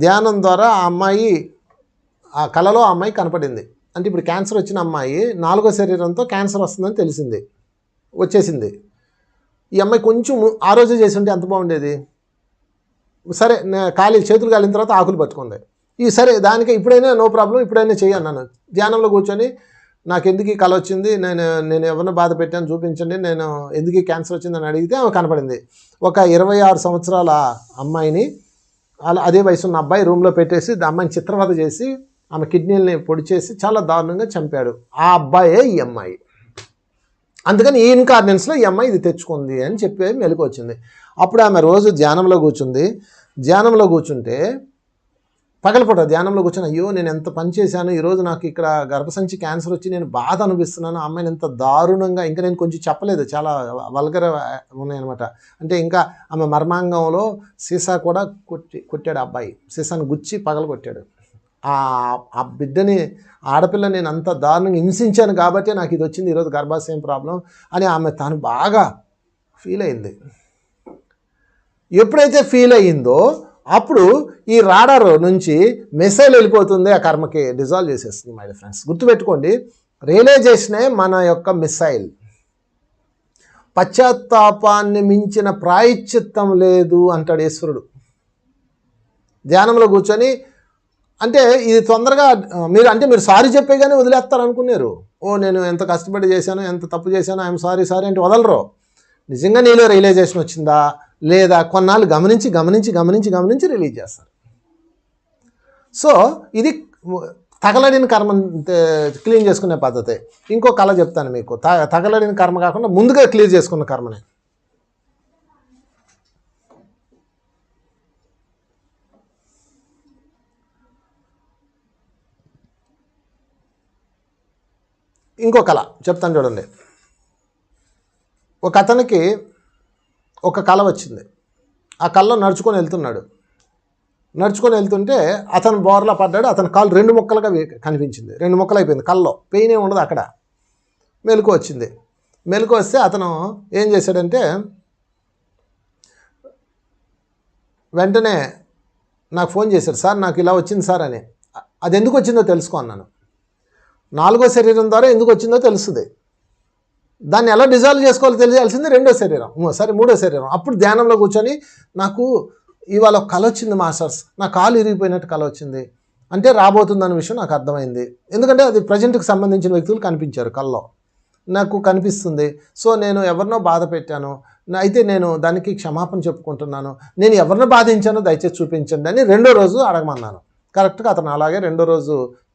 ధ్యానం ద్వారా ఆ అమ్మాయి ఆ కళలో ఆ అమ్మాయి కనపడింది. అంటే ఇప్పుడు క్యాన్సర్ వచ్చిన అమ్మాయి 4వ శరీరంతో క్యాన్సర్ వస్తుందని తెలిసింది, వచ్చేసింది. ఈ అమ్మాయి కొంచెం ఆ రోజే చేసి ఉంటే ఎంత బాగుండేది. సరే చేతులు కాలిన తర్వాత ఆకులు పట్టుకుంది. సరే దానికి ఇప్పుడైనా నో ప్రాబ్లం, ఇప్పుడైనా చెయ్యి అన్నాను. ధ్యానంలో కూర్చొని నాకు ఎందుకు ఈ కళ వచ్చింది, నేను ఎవరిని బాధ పెట్టాను చూపించండి, నేను ఎందుకు ఈ క్యాన్సర్ వచ్చిందని అడిగితే ఆమె కనపడింది. ఒక 26 సంవత్సరాల అమ్మాయిని అదే వయసున్న అబ్బాయి రూమ్లో పెట్టేసి అమ్మాయిని చిత్రవద చేసి ఆమె కిడ్నీలని పొడి చేసి చాలా దారుణంగా చంపాడు. ఆ అబ్బాయే ఈ అమ్మాయి. అందుకని ఈ ఇన్కార్డినెన్స్లో ఈ అమ్మాయి ఇది తెచ్చుకుంది అని చెప్పి మెలకు వచ్చింది. అప్పుడు ఆమె రోజు ధ్యానంలో కూర్చుంది. ధ్యానంలో కూర్చుంటే పగలపూట ధ్యానంలో కూర్చొని అయ్యో నేను ఎంత పని చేశాను, ఈరోజు నాకు ఇక్కడ గర్భసంచి క్యాన్సర్ వచ్చి నేను బాధ అనిపిస్తున్నాను, ఆ అమ్మాయిని ఎంత దారుణంగా, ఇంకా నేను కొంచెం చెప్పలేదు, చాలా వల్గర్ ఉన్నాయన్నమాట. అంటే ఇంకా ఆమె మర్మాంగంలో సీసా కూడా కొట్టాడు అబ్బాయి, సీసాను గుచ్చి పగల కొట్టాడు. ఆ బిడ్డని ఆడపిల్ల నేను అంత దారుణంగా హింసించాను కాబట్టి నాకు ఇది వచ్చింది, ఈరోజు గర్భాశయం ప్రాబ్లం అని ఆమె తాను బాగా ఫీల్ అయింది. ఎప్పుడైతే ఫీల్ అయ్యిందో అప్పుడు ఈ రాడార్ నుంచి మెసేజ్ వెళ్ళిపోతుంది, ఆ కర్మకి డిజాల్వ్ చేసేస్తుంది. మై ఫ్రెండ్స్ గుర్తుపెట్టుకోండి, రియలైజేషనే మన యొక్క మిసైల్. పశ్చాత్తాపాన్ని మించిన ప్రాయశ్చిత్తం లేదు అంటాడు ఈశ్వరుడు. ధ్యానంలో కూర్చొని అంటే ఇది తొందరగా మీరు సారీ చెప్పేగానే వదిలేస్తారు అనుకున్నారు. నేను ఎంత కష్టపడి చేశాను, ఎంత తప్పు చేశాను, ఐఎమ్ సారీ అంటే వదలరు. నిజంగా నీలో రియలైజేషన్ వచ్చిందా లేదా కొన్నాళ్ళు గమనించి రిలీజ్ చేస్తారు. సో ఇది తగలడిన కర్మ క్లీన్ చేసుకునే పద్ధతి. ఇంకో కళ చెప్తాను మీకు. తగలడిన కర్మ కాకుండా ముందుగా క్లియర్ చేసుకున్న కర్మనే. ఇంకో కళ చెప్తాను చూడండి. ఒక అతనికి ఒక కళ వచ్చింది. ఆ కళలో నడుచుకొని వెళ్తుంటే అతను బోర్లా పడ్డాడు. అతని కాలు 2 ముక్కలుగా కనిపించింది, 2 ముక్కలు అయిపోయింది. కళ్ళలో పెయిన్ ఏమి ఉండదు, అక్కడ మెలకు వచ్చింది. మెలకు వస్తే అతను ఏం చేశాడంటే వెంటనే నాకు ఫోన్ చేశాడు, సార్ నాకు ఇలా వచ్చింది సార్ అని. అది ఎందుకు వచ్చిందో తెలుసుకో అన్నాను. 4వ శరీరం ద్వారా ఎందుకు వచ్చిందో తెలుస్తుంది. దాన్ని ఎలా డిజాల్వ్ చేసుకోవాలో తెలియాల్సింది 2వ శరీరం, సరే 3వ శరీరం. అప్పుడు ధ్యానంలో కూర్చొని నాకు ఇవాళ ఒక కళ వచ్చింది మాస్టర్స్, నా కాలు ఇరిగిపోయినట్టు కళ వచ్చింది అంటే రాబోతుందన్న విషయం నాకు అర్థమైంది. ఎందుకంటే అది ప్రజెంట్కి సంబంధించిన వ్యక్తులు కనిపించారు కళ్ళలో, నాకు కనిపిస్తుంది. సో నేను ఎవరినో బాధ పెట్టాను, అయితే నేను దానికి క్షమాపణ చెప్పుకుంటున్నాను, నేను ఎవరినో బాధించానో దయచేసి చూపించండి అని 2వ రోజు అడగమన్నాను. కరెక్ట్గా అతను అలాగే 2వ రోజు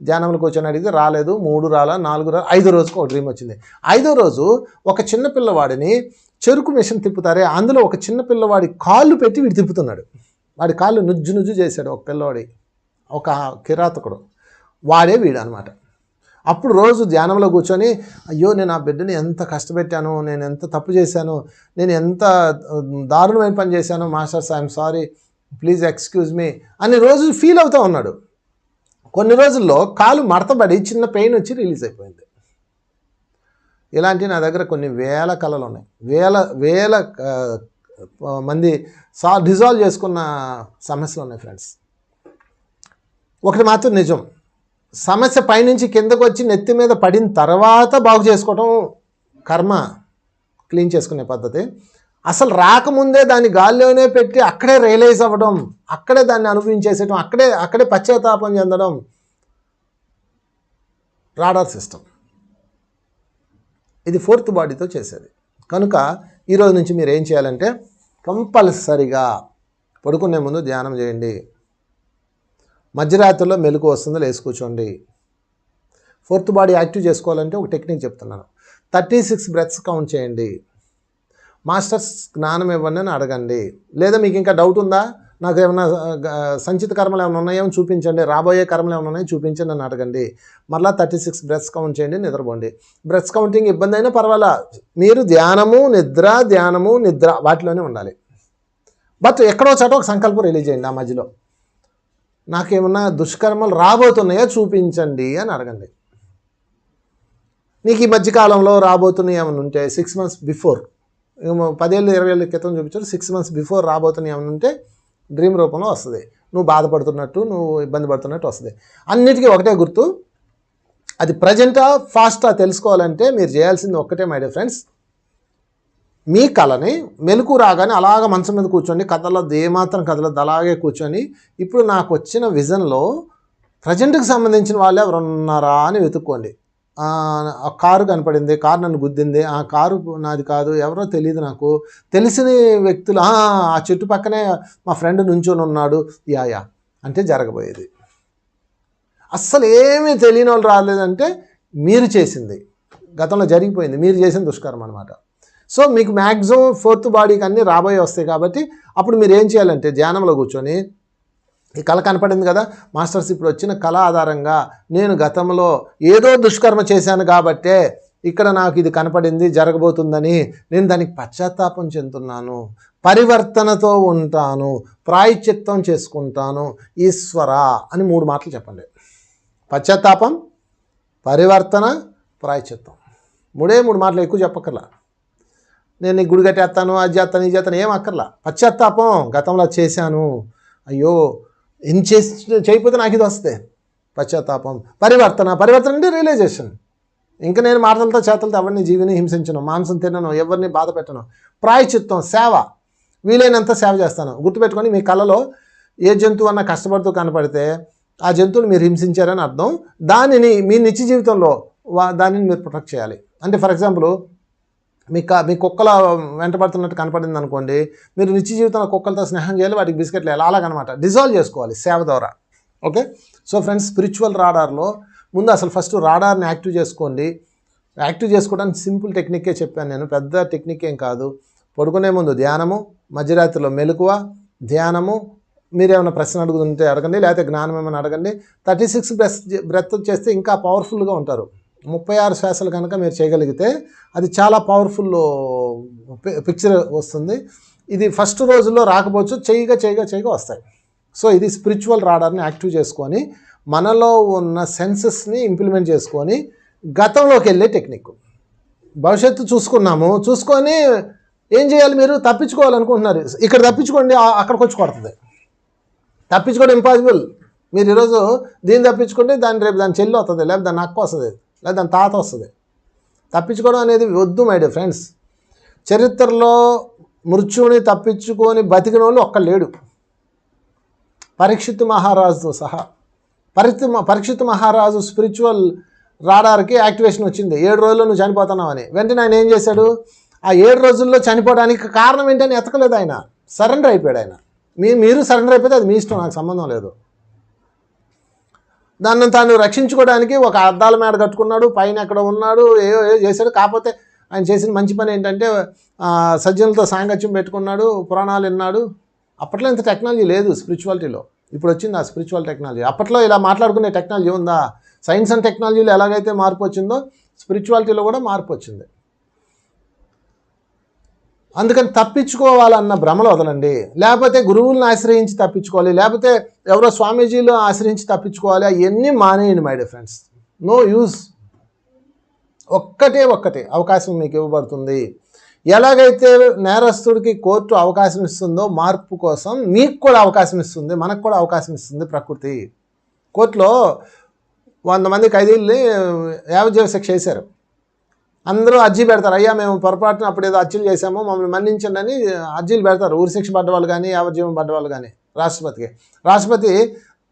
ధ్యానంలో కూర్చొని అడిగితే రాలేదు, 3 రాలా, 4 రాలా, 5వ రోజుకు ఒక డ్రీమ్ వచ్చింది. 5వ రోజు ఒక చిన్న పిల్లవాడిని చెరుకు మిషన్ తిప్పుతారే అందులో ఒక చిన్న పిల్లవాడి కాళ్ళు పెట్టి వీడు తిప్పుతున్నాడు. వాడి కాళ్ళు నుజ్జు నుజ్జు చేశాడు ఒక పిల్లవాడి, ఒక కిరాతకుడు, వాడే వీడు అనమాట. అప్పుడు రోజు ధ్యానంలో కూర్చొని అయ్యో నేను ఆ బిడ్డని ఎంత కష్టపెట్టాను, నేను ఎంత తప్పు చేశాను, నేను ఎంత దారుణమైన పని చేశాను, masters I'm sorry, please excuse me అని రోజు ఫీల్ అవుతూ ఉన్నాడు. కొన్ని రోజుల్లో కాలు మడతబడి చిన్న పెయిన్ వచ్చి రిలీజ్ అయిపోయింది. ఇలాంటి నా దగ్గర కొన్ని వేల కళలు ఉన్నాయి, వేల మంది డిజాల్వ్ చేసుకున్న సమస్యలు ఉన్నాయి ఫ్రెండ్స్. ఒకటి మాత్రం నిజం, సమస్య పైనుంచి కిందకు వచ్చి నెత్తి మీద పడిన తర్వాత బాగు చేసుకోవటం కర్మ, క్లీన్ చేసుకునే పద్ధతి. అసలు రాకముందే దాన్ని గాల్లోనే పెట్టి అక్కడే రియలైజ్ అవ్వడం, అక్కడే దాన్ని అనుభవించేసేయడం, అక్కడే పశ్చాత్తాపం చెందడం రాడార్ సిస్టమ్. ఇది ఫోర్త్ బాడీతో చేసేది. కనుక ఈరోజు నుంచి మీరు ఏం చేయాలంటే కంపల్సరిగా పడుకునే ముందు ధ్యానం చేయండి. మధ్యరాత్రిలో మెలకు వస్తుందో లేచి కూర్చోండి. ఫోర్త్ బాడీ యాక్టివ్ చేసుకోవాలంటే ఒక టెక్నిక్ చెప్తున్నాను. 36 బ్రెత్స్ కౌంట్ చేయండి. మాస్టర్స్ జ్ఞానం ఇవ్వండి అని అడగండి. లేదా మీకు ఇంకా డౌట్ ఉందా, నాకు ఏమైనా సంచిత కర్మలు ఏమైనా ఉన్నాయో చూపించండి, రాబోయే కర్మలు ఏమైనా ఉన్నాయో చూపించండి అని అడగండి. మరలా 36 బ్రెత్స్ కౌంట్ చేయండి, నిద్రపోండి. బ్రెత్స్ కౌంటింగ్ ఇబ్బంది అయినా పర్వాలా, మీరు ధ్యానము నిద్ర వాటిలోనే ఉండాలి. బట్ ఎక్కడో చోట ఒక సంకల్పం రిలీజ్ చేయండి. ఆ మధ్యలో నాకేమన్నా దుష్కర్మలు రాబోతున్నాయో చూపించండి అని అడగండి. నీకు ఈ మధ్యకాలంలో రాబోతున్నాయి ఏమైనా ఉంటే 6 months బిఫోర్, 10 ఏళ్ళు 20 ఏళ్ళ క్రితం చూపించారు, 6 months బిఫోర్ రాబోతున్నాయి ఏమైనా ఉంటే డ్రీమ్ రూపంలో వస్తుంది. నువ్వు బాధపడుతున్నట్టు, నువ్వు ఇబ్బంది పడుతున్నట్టు వస్తుంది. అన్నిటికీ ఒకటే గుర్తు, అది ప్రజెంటా ఫాస్టా తెలుసుకోవాలంటే మీరు చేయాల్సింది ఒక్కటే మై డియర్ ఫ్రెండ్స్. మీ కళని మెలకు రాగానే అలాగ మంచం మీద కూర్చోండి, కథలద్దు, ఏమాత్రం కథలద్దు, అలాగే కూర్చొని ఇప్పుడు నాకు వచ్చిన విజన్లో ప్రజెంట్కి సంబంధించిన వాళ్ళు ఎవరు ఉన్నారా అని వెతుక్కోండి. ఆ కారు కనపడింది, కారు నన్ను గుద్దింది, ఆ కారు నాది కాదు, ఎవరో తెలియదు, నాకు తెలిసిన వ్యక్తులు, ఆ చెట్టు పక్కనే మా ఫ్రెండ్ నుంచొని ఉన్నాడు, యా అంటే జరగబోయేది. అస్సలు ఏమీ తెలియని వాళ్ళు రాలేదంటే మీరు చేసింది గతంలో జరిగిపోయింది, మీరు చేసిన దుష్కర్మ అనమాట. సో మీకు మ్యాక్సిమం ఫోర్త్ బాడీకి అన్నీ రాబోయే వస్తాయి. కాబట్టి అప్పుడు మీరు ఏం చేయాలంటే ధ్యానంలో కూర్చొని ఈ కళ కనపడింది కదా మాస్టర్స్, ఇప్పుడు వచ్చిన కళ ఆధారంగా నేను గతంలో ఏదో దుష్కర్మ చేశాను కాబట్టే ఇక్కడ నాకు ఇది కనపడింది, జరగబోతుందని నేను దానికి పశ్చాత్తాపం చెందుతున్నాను, పరివర్తనతో ఉంటాను, ప్రాయశ్చిత్తం చేసుకుంటాను ఈశ్వర అని 3 మాటలు చెప్పండి. పశ్చాత్తాపం, పరివర్తన, ప్రాయశ్చిత్తం. 3 మాటలు, ఎక్కువ చెప్పక్కర్లా. నేను గుడి కట్టేస్తాను, అది చేస్తాను, ఇది చేస్తాను, ఏం అక్కర్లా. పశ్చాత్తాపం, గతంలో చేశాను, అయ్యో ఏం చేయకపోతే నాకు ఇది వస్తే పశ్చాత్తాపం. పరివర్తన అంటే రియలైజేషన్, ఇంకా నేను మాటలతో చేతలతో ఎవరిని జీవిని హింసించను, మాంసం తినను, ఎవరిని బాధ పెట్టను. ప్రాయశ్చిత్తం, సేవ, వీలైనంత సేవ చేస్తాను. గుర్తుపెట్టుకొని మీ కళలో ఏ జంతువు అన్న కష్టపడుతూ కనపడితే ఆ జంతువుని మీరు హింసించారని అర్థం. దానిని మీ నిత్య జీవితంలో దానిని మీరు ప్రొటెక్ట్ చేయాలి. అంటే ఫర్ ఎగ్జాంపుల్ మీ కుక్కల వెంటబడుతున్నట్టు కనపడింది అనుకోండి, మీరు నిత్య జీవితంలో కుక్కలతో స్నేహం చేయాలి, వాటికి బిస్కెట్లు వేయాలి, అలాగనమాట. డిజాల్వ్ చేసుకోవాలి సేవ ద్వారా. ఓకే, సో ఫ్రెండ్స్, స్పిరిచువల్ రాడార్లో ముందు అసలు ఫస్ట్ రాడార్ని యాక్టివ్ చేసుకోండి. యాక్టివ్ చేసుకోవడానికి సింపుల్ టెక్నికే చెప్పాను నేను, పెద్ద టెక్నిక్ ఏం కాదు. పడుకునే ముందు ధ్యానము, మధ్యరాత్రిలో మెలకువ, ధ్యానము, మీరేమైనా ప్రశ్న అడుగుతుంటే అడగండి, లేకపోతే జ్ఞానం ఏమైనా అడగండి. 36 బ్రెత్ చేస్తే ఇంకా పవర్ఫుల్గా ఉంటారు. 36 శ్వాసలు కనుక మీరు చేయగలిగితే అది చాలా పవర్ఫుల్ పిక్చర్ వస్తుంది. ఇది ఫస్ట్ రోజుల్లో రాకపోవచ్చు, చేయగా వస్తాయి. సో ఇది స్పిరిచువల్ రాడార్ని యాక్టివ్ చేసుకొని మనలో ఉన్న సెన్సెస్ని ఇంప్లిమెంట్ చేసుకొని గతంలోకి వెళ్ళే టెక్నిక్. భవిష్యత్తు చూసుకొని ఏం చేయాలి, మీరు తప్పించుకోవాలనుకుంటున్నారు, ఇక్కడ తప్పించుకోండి, అక్కడికి వచ్చి కొడుతుంది. తప్పించుకోవడం ఇంపాసిబుల్. మీరు ఈరోజు దీన్ని తప్పించుకుంటే రేపు దాని చెల్లి వస్తుంది, లేకపోతే దాని అక్క వస్తుంది, లేదా దాని తాత వస్తుంది. తప్పించుకోవడం అనేది వద్దు మై డియర్ ఫ్రెండ్స్. చరిత్రలో మృత్యువుని తప్పించుకొని బతికిన వాళ్ళు ఒక్కడు లేడు, పరీక్షిత్ మహారాజుతో సహా. పరీక్షిత్ మహారాజు స్పిరిచువల్ రాడార్కి యాక్టివేషన్ వచ్చింది, 7 రోజుల్లో నువ్వు చనిపోతున్నావని. వెంటనే ఆయన ఏం చేశాడు, ఆ 7 రోజుల్లో చనిపోవడానికి కారణం ఏంటని ఎతకలేదు, ఆయన సరెండర్ అయిపోయాడు. ఆయన మీరు సరెండర్ అయిపోతే అది మీ ఇష్టం, నాకు సంబంధం లేదు. దాన్ని తాను రక్షించుకోవడానికి ఒక అద్దాల మేడ కట్టుకున్నాడు, పైన ఎక్కడ ఉన్నాడు, ఏదో చేశాడు. కాకపోతే ఆయన చేసిన మంచి పని ఏంటంటే సజ్జనులతో సాంగత్యం పెట్టుకున్నాడు, పురాణాలు విన్నాడు, అప్పట్లో ఇంత టెక్నాలజీ లేదు స్పిరిచువాలిటీలో, ఇప్పుడు వచ్చింది ఆ స్పిరిచువల్ టెక్నాలజీ. అప్పట్లో ఇలా మాట్లాడుకునే టెక్నాలజీ ఉందా? సైన్స్ అండ్ టెక్నాలజీలో ఎలాగైతే మార్పు వచ్చిందో స్పిరిచువాలిటీలో కూడా మార్పు వచ్చింది. అందుకని తప్పించుకోవాలన్న భ్రమలు వదలండి. లేకపోతే గురువులను ఆశ్రయించి తప్పించుకోవాలి, లేకపోతే ఎవరో స్వామీజీలు ఆశ్రయించి తప్పించుకోవాలి, అవన్నీ మానేయండి my dear friends. No use. ఒక్కటే అవకాశం మీకు ఇవ్వబడుతుంది. ఎలాగైతే నేరస్తుడికి కోర్టు అవకాశం ఇస్తుందో మార్పు కోసం మీకు కూడా అవకాశం ఇస్తుంది, మనకు కూడా అవకాశం ఇస్తుంది ప్రకృతి. కోర్టులో 100 మంది ఖైదీల్ని యావజ్జీవ శిక్ష చేశారు. అందరూ అర్జీ పెడతారు, అయ్యా మేము పొరపాటున అప్పుడు ఏదో హత్యలు చేశాము మమ్మల్ని మన్నించండి అని అర్జీలు పెడతారు. ఊరి శిక్ష పడ్డవాళ్ళు కానీ యావజ్జీవం పడ్డవాళ్ళు కానీ రాష్ట్రపతికి. రాష్ట్రపతి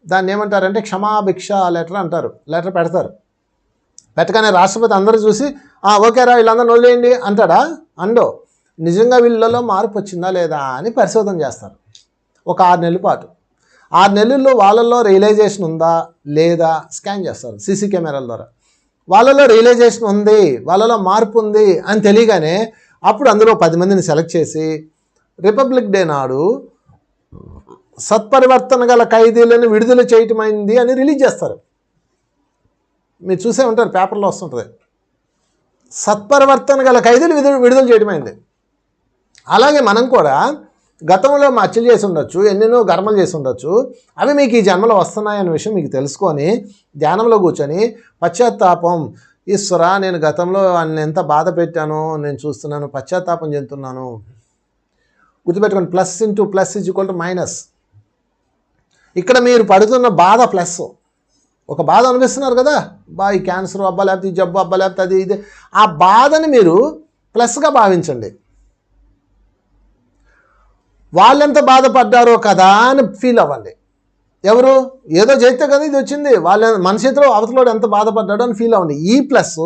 దాన్ని ఏమంటారంటే క్షమాభిక్ష లెటర్ అంటారు. లెటర్ పెడతారు. పెట్టగానే రాష్ట్రపతి అందరూ చూసి ఓకేరా వీళ్ళందరూ వదిలేయండి అంటాడా? అండో. నిజంగా వీళ్ళలో మార్పు వచ్చిందా లేదా అని పరిశోధన చేస్తారు ఒక 6 నెలల పాటు. 6 నెలల్లో వాళ్ళల్లో రియలైజేషన్ ఉందా లేదా స్కాన్ చేస్తారు సీసీ కెమెరాల ద్వారా. వాళ్ళలో రియలైజేషన్ ఉంది, వాళ్ళలో మార్పు ఉంది అని తెలియగానే అప్పుడు అందులో 10 మందిని సెలెక్ట్ చేసి రిపబ్లిక్ డే నాడు సత్పరివర్తన గల ఖైదీలను విడుదల చేయటమైంది అని రిలీజ్ చేస్తారు. మీరు చూసే ఉంటారు, పేపర్లో వస్తుంటుంది. సత్పరివర్తన గల ఖైదీలు విడుదల చేయటమైంది. అలాగే మనం కూడా గతంలో హత్యలు చేసి ఉండొచ్చు, ఎన్నెన్నో గర్మలు చేసి ఉండొచ్చు, అవి మీకు ఈ జన్మలో వస్తున్నాయనే విషయం మీకు తెలుసుకొని ధ్యానంలో కూర్చొని పశ్చాత్తాపం, ఈశ్వరా నేను గతంలో ఎంత బాధ పెట్టానో నేను చూస్తున్నాను, పశ్చాత్తాపం చెందుతున్నాను. గుర్తుపెట్టుకోండి, plus into plus is equal to minus. ఇక్కడ మీరు పడుతున్న బాధ ప్లస్. ఒక బాధ అనిపిస్తున్నారు కదా, ఈ క్యాన్సర్ అబ్బా, లేకపోతే ఈ జబ్బు అబ్బా, లేకపోతే అది ఇది, ఆ బాధని మీరు ప్లస్గా భావించండి. వాళ్ళెంత బాధపడ్డారో కదా అని ఫీల్ అవ్వండి. ఎవరు ఏదో చేస్తే కదా ఇది వచ్చింది, మన చేతిలో అవతలోడు ఎంత బాధపడ్డాడో అని ఫీల్ అవ్వండి. ఈ ప్లస్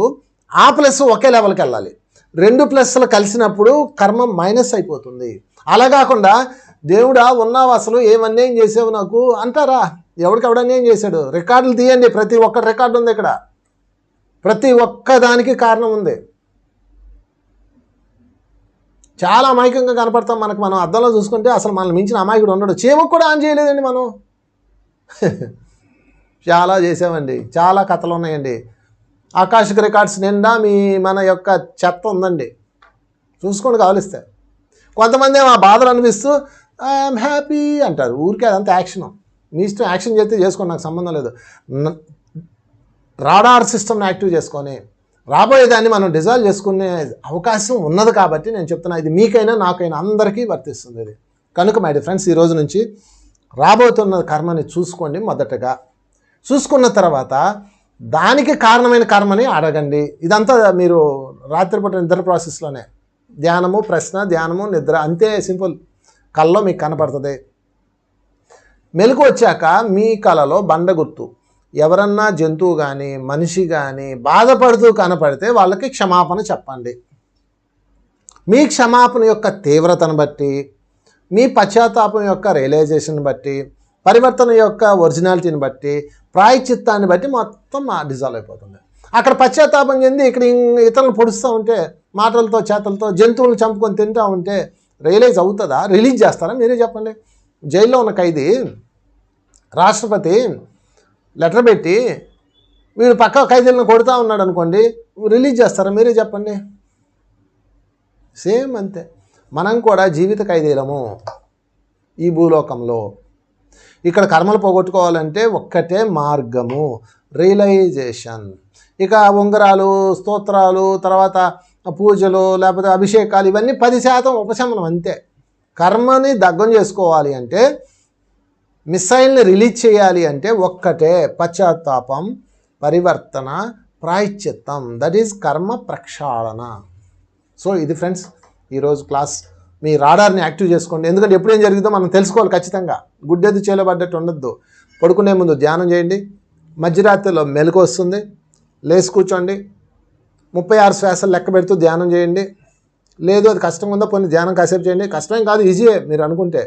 ఆ ప్లస్ ఒకే లెవెల్కి వెళ్ళాలి. 2 ప్లస్లు కలిసినప్పుడు కర్మ మైనస్ అయిపోతుంది. అలా కాకుండా దేవుడా ఉన్నావు అసలు ఏం అన్యాయం చేసావు నాకు అంటారా? ఎవడికి అన్యాయం చేశాడు? రికార్డులు తీయండి, ప్రతి ఒక్క రికార్డు ఉంది ఇక్కడ, ప్రతి ఒక్క దానికి కారణం ఉంది. చాలా అమాయకంగా కనపడతాం మనకు. మనం అద్దంలో చూసుకుంటే అసలు మనల్ని మించిన అమాయకుడు ఉండడు. చీమకు కూడా ఆన్ చేయలేదండి మనం. చాలా చేసామండి, చాలా కథలు ఉన్నాయండి. ఆకాశిక రికార్డ్స్ నిండా మన యొక్క చెత్త ఉందండి, చూసుకోండి కావలిస్తే. కొంతమంది ఆ బాధలు అనిపిస్తూ ఐఎమ్ హ్యాపీ అంటారు. ఊరికే అదంతా యాక్షన్. మీ ఇష్టం, యాక్షన్ చేస్తే చేసుకోండి, నాకు సంబంధం లేదు. రాడార్ సిస్టమ్ని యాక్టివ్ చేసుకొని రాబోయేదాన్ని మనం డిజాల్వ్ చేసుకునే అవకాశం ఉన్నది కాబట్టి నేను చెప్తున్నా. ఇది మీకైనా నాకైనా అందరికీ వర్తిస్తుంది ఇది. కనుక మై డియర్ ఫ్రెండ్స్, ఈ రోజు నుంచి రాబోతున్న కర్మని చూసుకోండి. మొదటగా చూసుకున్న తర్వాత దానికి కారణమైన కర్మని అడగండి. ఇదంతా మీరు రాత్రిపూట నిద్ర ప్రాసెస్లోనే ధ్యానము, ప్రశ్న, ధ్యానము, నిద్ర, అంతే సింపుల్. కల్లో మీకు కనపడుతుంది. మెలకు వచ్చాక మీ కలలో బండ గుర్తు ఎవరన్నా జంతువు కానీ మనిషి కానీ బాధపడుతూ కనపడితే వాళ్ళకి క్షమాపణ చెప్పండి. మీ క్షమాపణ యొక్క తీవ్రతను బట్టి, మీ పశ్చాత్తాపం యొక్క రియలైజేషన్ బట్టి, పరివర్తన యొక్క ఒరిజినాలిటీని బట్టి, ప్రాయశ్చిత్తాన్ని బట్టి మొత్తం డిజాల్వ్ అయిపోతుంది. అక్కడ పశ్చాత్తాపం చెంది ఇక్కడ ఇతరులను పొడుస్తూ ఉంటే, మాటలతో చేతలతో జంతువులను చంపుకొని తింటూ ఉంటే రియలైజ్ అవుతుందా? రిలీజ్ చేస్తారా? మీరే చెప్పండి. జైల్లో ఉన్న ఖైదీ రాష్ట్రపతి లెటర్ పెట్టి వీడు పక్క ఖైదీలను కొడుతూ ఉన్నాడు అనుకోండి, రిలీజ్ చేస్తారా? మీరే చెప్పండి. సేమ్ అంతే. మనం కూడా జీవిత ఖైదీలము ఈ భూలోకంలో. ఇక్కడ కర్మలు పోగొట్టుకోవాలంటే ఒక్కటే మార్గము, రియలైజేషన్. ఇక ఉంగరాలు, స్తోత్రాలు, తర్వాత పూజలు, లేకపోతే అభిషేకాలు, ఇవన్నీ 10% ఉపశమనం అంతే. కర్మని దగ్ధం చేసుకోవాలి అంటే, మిస్సైల్ని రిలీజ్ చేయాలి అంటే ఒక్కటే, పశ్చాత్తాపం, పరివర్తన, ప్రాయశ్చిత్తం. దట్ ఈజ్ కర్మ ప్రక్షాళన. సో ఇది ఫ్రెండ్స్ ఈరోజు క్లాస్. మీ రాడార్ని యాక్టివ్ చేసుకోండి. ఎందుకంటే ఎప్పుడేం జరిగిందో మనం తెలుసుకోవాలి ఖచ్చితంగా. గుడ్డెద్దు చేయబడ్డట్టు ఉండొద్దు. పడుకునే ముందు ధ్యానం చేయండి. మధ్యరాత్రిలో మెలకు వస్తుంది, లేచి కూర్చోండి. 36 శ్వాసలు లెక్క పెడుతూ ధ్యానం చేయండి. లేదు అది కష్టంగా ఉందో పోనీ ధ్యానం కాసేపు చేయండి. కష్టమేం కాదు, ఈజీయే మీరు అనుకుంటే.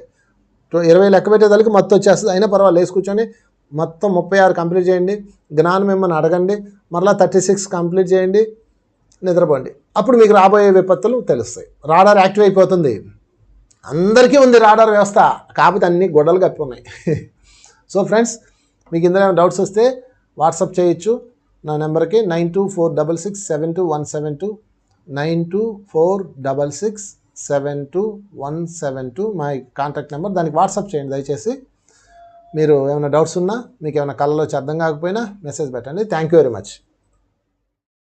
20 లెక్క పెట్టేదానికి మొత్తం వచ్చేస్తుంది. అయినా పర్వాలేదు, లేచి కూర్చొని మొత్తం 36 కంప్లీట్ చేయండి. జ్ఞానం మిమ్మల్ని అడగండి. మరలా 36 కంప్లీట్ చేయండి, నిద్రపోండి. అప్పుడు మీకు రాబోయే విపత్తులు తెలుస్తాయి. రాడార్ యాక్టివ్ అయిపోతుంది. అందరికీ ఉంది రాడార్ వ్యవస్థ, కాకపోతే అన్ని గొడవలు కప్పి ఉన్నాయి. సో ఫ్రెండ్స్, మీకు ఇందులో ఏమైనా డౌట్స్ వస్తే వాట్సాప్ చేయొచ్చు నా నెంబర్కి 9246672172, 9246672172 మై కాంటాక్ట్ నెంబర్. దానికి వాట్సాప్ చేయండి దయచేసి. మీరు ఏమైనా డౌట్స్ ఉన్నా, మీకు ఏమైనా కళ్ళలో అర్థం కాకపోయినా మెసేజ్ పెట్టండి. Thank you very much.